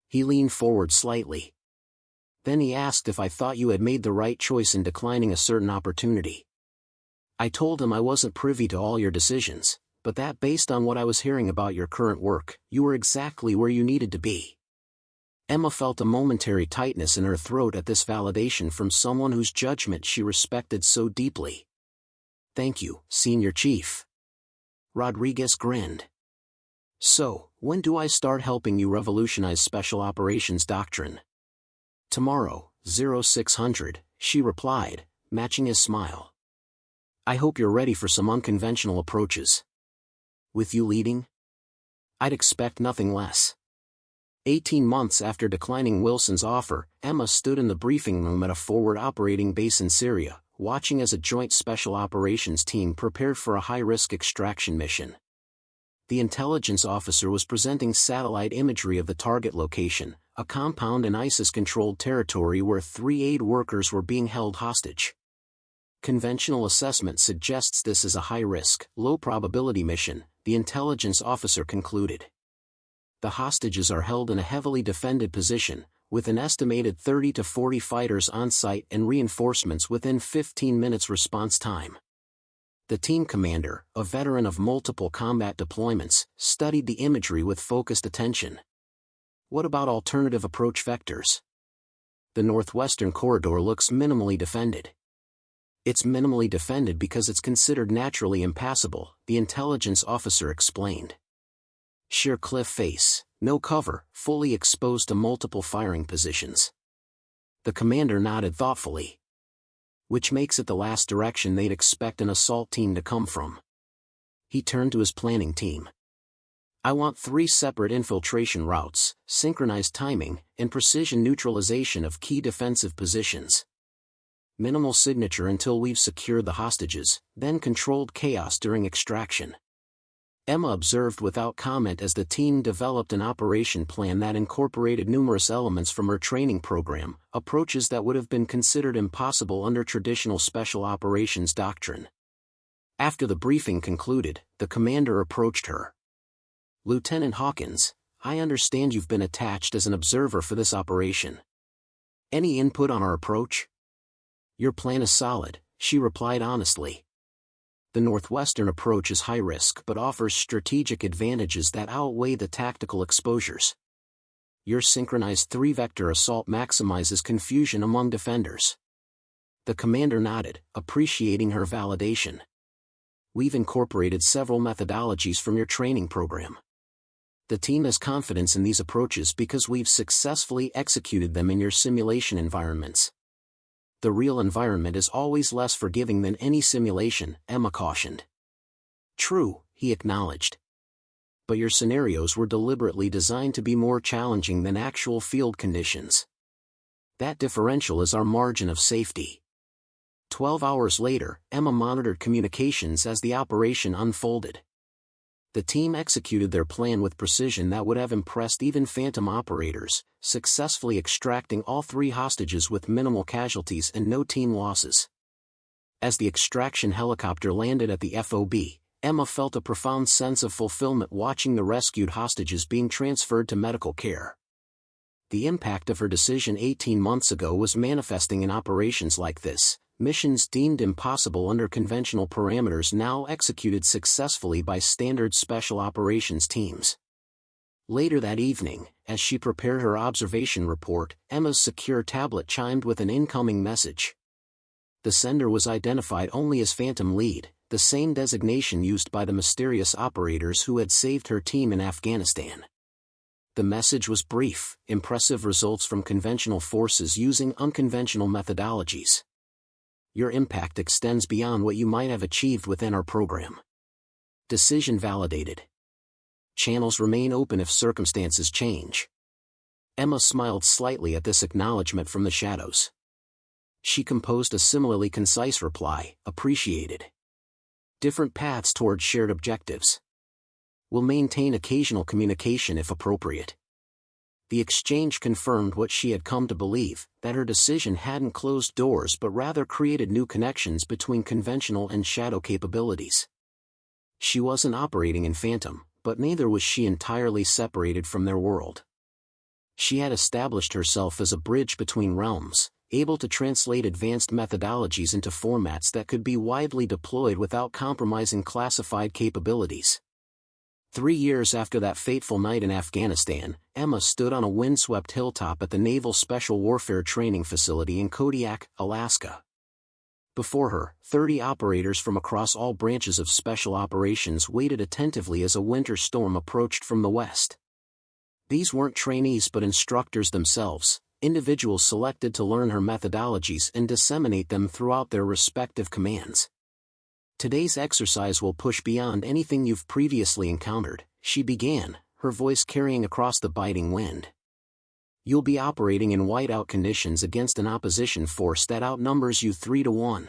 He leaned forward slightly. Then he asked if I thought you had made the right choice in declining a certain opportunity. I told him I wasn't privy to all your decisions, but that based on what I was hearing about your current work, you were exactly where you needed to be. Emma felt a momentary tightness in her throat at this validation from someone whose judgment she respected so deeply. Thank you, Senior Chief. Rodriguez grinned. So, when do I start helping you revolutionize special operations doctrine? Tomorrow, 0600, she replied, matching his smile. I hope you're ready for some unconventional approaches. With you leading? I'd expect nothing less. 18 months after declining Wilson's offer, Emma stood in the briefing room at a forward operating base in Syria, watching as a joint special operations team prepared for a high-risk extraction mission. The intelligence officer was presenting satellite imagery of the target location, a compound in ISIS-controlled territory where 3 aid workers were being held hostage. Conventional assessment suggests this is a high-risk, low-probability mission, the intelligence officer concluded. The hostages are held in a heavily defended position, with an estimated 30 to 40 fighters on site and reinforcements within 15 minutes response time. The team commander, a veteran of multiple combat deployments, studied the imagery with focused attention. What about alternative approach vectors? The northwestern corridor looks minimally defended. It's minimally defended because it's considered naturally impassable, the intelligence officer explained. Sheer cliff face, no cover, fully exposed to multiple firing positions. The commander nodded thoughtfully. Which makes it the last direction they'd expect an assault team to come from. He turned to his planning team. I want 3 separate infiltration routes, synchronized timing, and precision neutralization of key defensive positions. Minimal signature until we've secured the hostages, then controlled chaos during extraction. Emma observed without comment as the team developed an operation plan that incorporated numerous elements from her training program, approaches that would have been considered impossible under traditional special operations doctrine. After the briefing concluded, the commander approached her. Lieutenant Hawkins, I understand you've been attached as an observer for this operation. Any input on our approach? Your plan is solid, she replied honestly. The northwestern approach is high risk but offers strategic advantages that outweigh the tactical exposures. Your synchronized 3-vector assault maximizes confusion among defenders. The commander nodded, appreciating her validation. We've incorporated several methodologies from your training program. The team has confidence in these approaches because we've successfully executed them in your simulation environments. The real environment is always less forgiving than any simulation, Emma cautioned. True, he acknowledged. But your scenarios were deliberately designed to be more challenging than actual field conditions. That differential is our margin of safety. 12 hours later, Emma monitored communications as the operation unfolded. The team executed their plan with precision that would have impressed even phantom operators, successfully extracting all 3 hostages with minimal casualties and no team losses. As the extraction helicopter landed at the FOB, Emma felt a profound sense of fulfillment watching the rescued hostages being transferred to medical care. The impact of her decision 18 months ago was manifesting in operations like this, missions deemed impossible under conventional parameters now executed successfully by standard special operations teams. Later that evening, as she prepared her observation report, Emma's secure tablet chimed with an incoming message. The sender was identified only as Phantom Lead, the same designation used by the mysterious operators who had saved her team in Afghanistan. The message was brief: impressive results from conventional forces using unconventional methodologies. Your impact extends beyond what you might have achieved within our program. Decision validated. Channels remain open if circumstances change. Emma smiled slightly at this acknowledgement from the shadows. She composed a similarly concise reply: appreciated. Different paths toward shared objectives. Will maintain occasional communication if appropriate. The exchange confirmed what she had come to believe, that her decision hadn't closed doors but rather created new connections between conventional and shadow capabilities. She wasn't operating in Phantom, but neither was she entirely separated from their world. She had established herself as a bridge between realms, able to translate advanced methodologies into formats that could be widely deployed without compromising classified capabilities. 3 years after that fateful night in Afghanistan, Emma stood on a windswept hilltop at the Naval Special Warfare Training Facility in Kodiak, Alaska. Before her, 30 operators from across all branches of special operations waited attentively as a winter storm approached from the west. These weren't trainees but instructors themselves, individuals selected to learn her methodologies and disseminate them throughout their respective commands. Today's exercise will push beyond anything you've previously encountered, she began, her voice carrying across the biting wind. You'll be operating in whiteout conditions against an opposition force that outnumbers you 3-1.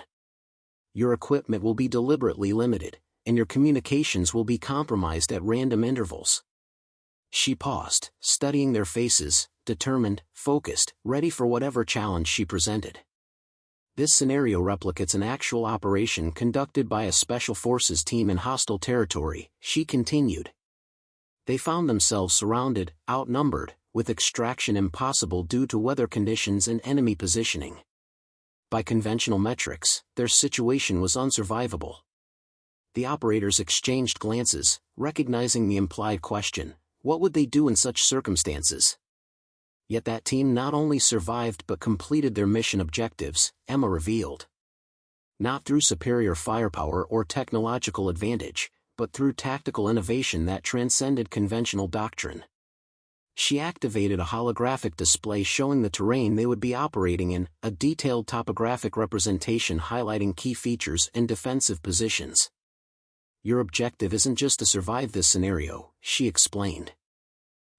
Your equipment will be deliberately limited, and your communications will be compromised at random intervals. She paused, studying their faces, determined, focused, ready for whatever challenge she presented. This scenario replicates an actual operation conducted by a special forces team in hostile territory, she continued. They found themselves surrounded, outnumbered, with extraction impossible due to weather conditions and enemy positioning. By conventional metrics, their situation was unsurvivable. The operators exchanged glances, recognizing the implied question: what would they do in such circumstances? Yet that team not only survived but completed their mission objectives, Emma revealed. Not through superior firepower or technological advantage, but through tactical innovation that transcended conventional doctrine. She activated a holographic display showing the terrain they would be operating in, a detailed topographic representation highlighting key features and defensive positions. Your objective isn't just to survive this scenario, she explained.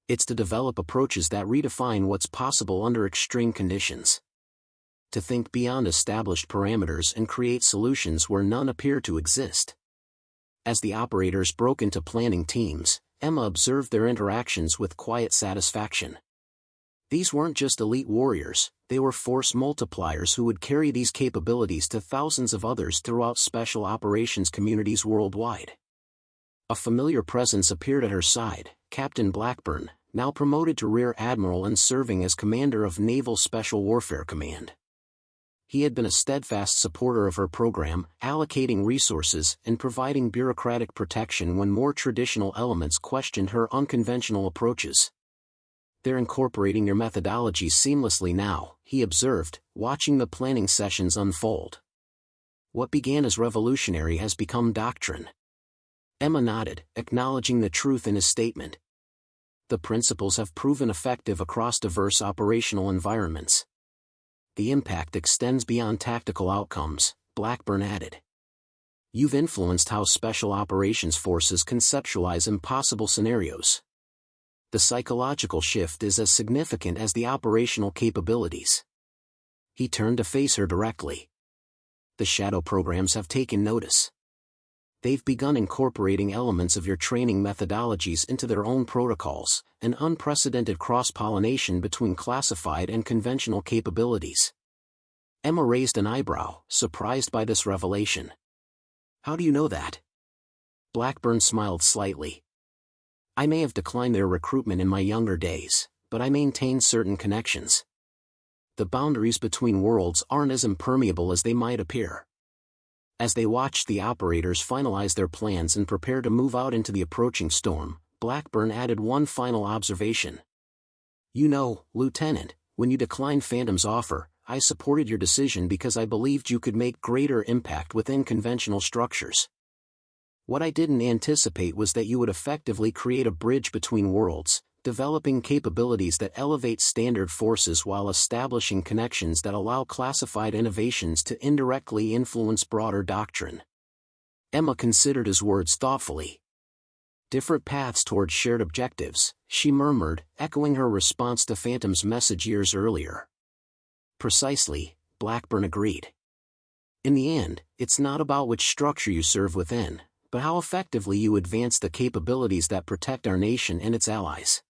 It's to develop approaches that redefine what's possible under extreme conditions. To think beyond established parameters and create solutions where none appear to exist. As the operators broke into planning teams, Emma observed their interactions with quiet satisfaction. These weren't just elite warriors, they were force multipliers who would carry these capabilities to thousands of others throughout special operations communities worldwide. A familiar presence appeared at her side, Captain Blackburn, now promoted to Rear Admiral and serving as commander of Naval Special Warfare Command. He had been a steadfast supporter of her program, allocating resources and providing bureaucratic protection when more traditional elements questioned her unconventional approaches. They're incorporating your methodologies seamlessly now, he observed, watching the planning sessions unfold. What began as revolutionary has become doctrine. Emma nodded, acknowledging the truth in his statement. The principles have proven effective across diverse operational environments. The impact extends beyond tactical outcomes, Blackburn added. You've influenced how special operations forces conceptualize impossible scenarios. The psychological shift is as significant as the operational capabilities. He turned to face her directly. The shadow programs have taken notice. They've begun incorporating elements of your training methodologies into their own protocols, an unprecedented cross-pollination between classified and conventional capabilities. Emma raised an eyebrow, surprised by this revelation. How do you know that? Blackburn smiled slightly. I may have declined their recruitment in my younger days, but I maintain certain connections. The boundaries between worlds aren't as impermeable as they might appear. As they watched the operators finalize their plans and prepare to move out into the approaching storm, Blackburn added one final observation. You know, Lieutenant, when you declined Phantom's offer, I supported your decision because I believed you could make greater impact within conventional structures. What I didn't anticipate was that you would effectively create a bridge between worlds, developing capabilities that elevate standard forces while establishing connections that allow classified innovations to indirectly influence broader doctrine. Emma considered his words thoughtfully. Different paths toward shared objectives, she murmured, echoing her response to Phantom's message years earlier. Precisely, Blackburn agreed. In the end, it's not about which structure you serve within, but how effectively you advance the capabilities that protect our nation and its allies.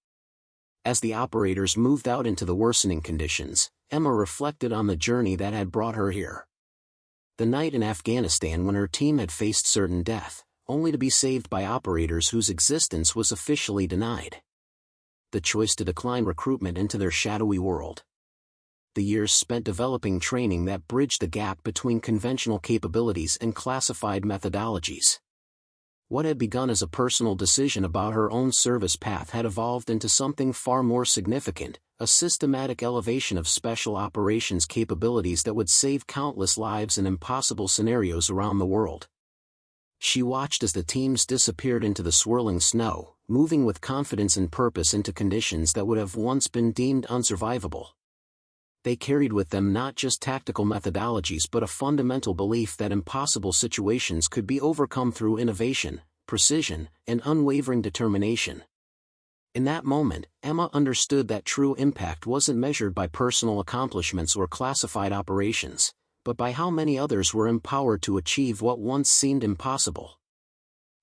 As the operators moved out into the worsening conditions, Emma reflected on the journey that had brought her here. The night in Afghanistan when her team had faced certain death, only to be saved by operators whose existence was officially denied. The choice to decline recruitment into their shadowy world. The years spent developing training that bridged the gap between conventional capabilities and classified methodologies. What had begun as a personal decision about her own service path had evolved into something far more significant, a systematic elevation of special operations capabilities that would save countless lives in impossible scenarios around the world. She watched as the teams disappeared into the swirling snow, moving with confidence and purpose into conditions that would have once been deemed unsurvivable. They carried with them not just tactical methodologies but a fundamental belief that impossible situations could be overcome through innovation, precision, and unwavering determination. In that moment, Emma understood that true impact wasn't measured by personal accomplishments or classified operations, but by how many others were empowered to achieve what once seemed impossible.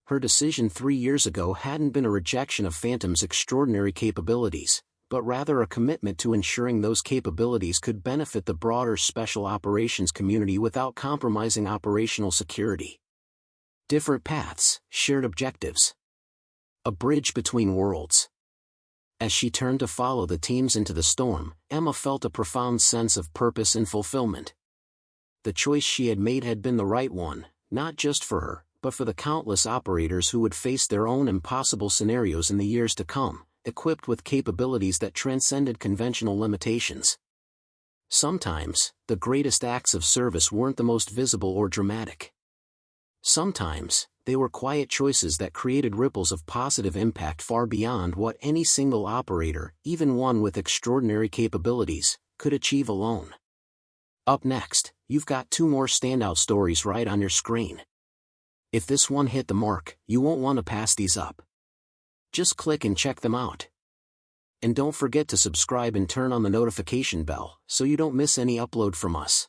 Her decision 3 years ago hadn't been a rejection of Phantom's extraordinary capabilities, but rather a commitment to ensuring those capabilities could benefit the broader special operations community without compromising operational security. Different paths, shared objectives. A bridge between worlds. As she turned to follow the teams into the storm, Emma felt a profound sense of purpose and fulfillment. The choice she had made had been the right one, not just for her, but for the countless operators who would face their own impossible scenarios in the years to come, equipped with capabilities that transcended conventional limitations. Sometimes, the greatest acts of service weren't the most visible or dramatic. Sometimes, they were quiet choices that created ripples of positive impact far beyond what any single operator, even one with extraordinary capabilities, could achieve alone. Up next, you've got 2 more standout stories right on your screen. If this one hit the mark, you won't want to pass these up. Just click and check them out. And don't forget to subscribe and turn on the notification bell so you don't miss any upload from us.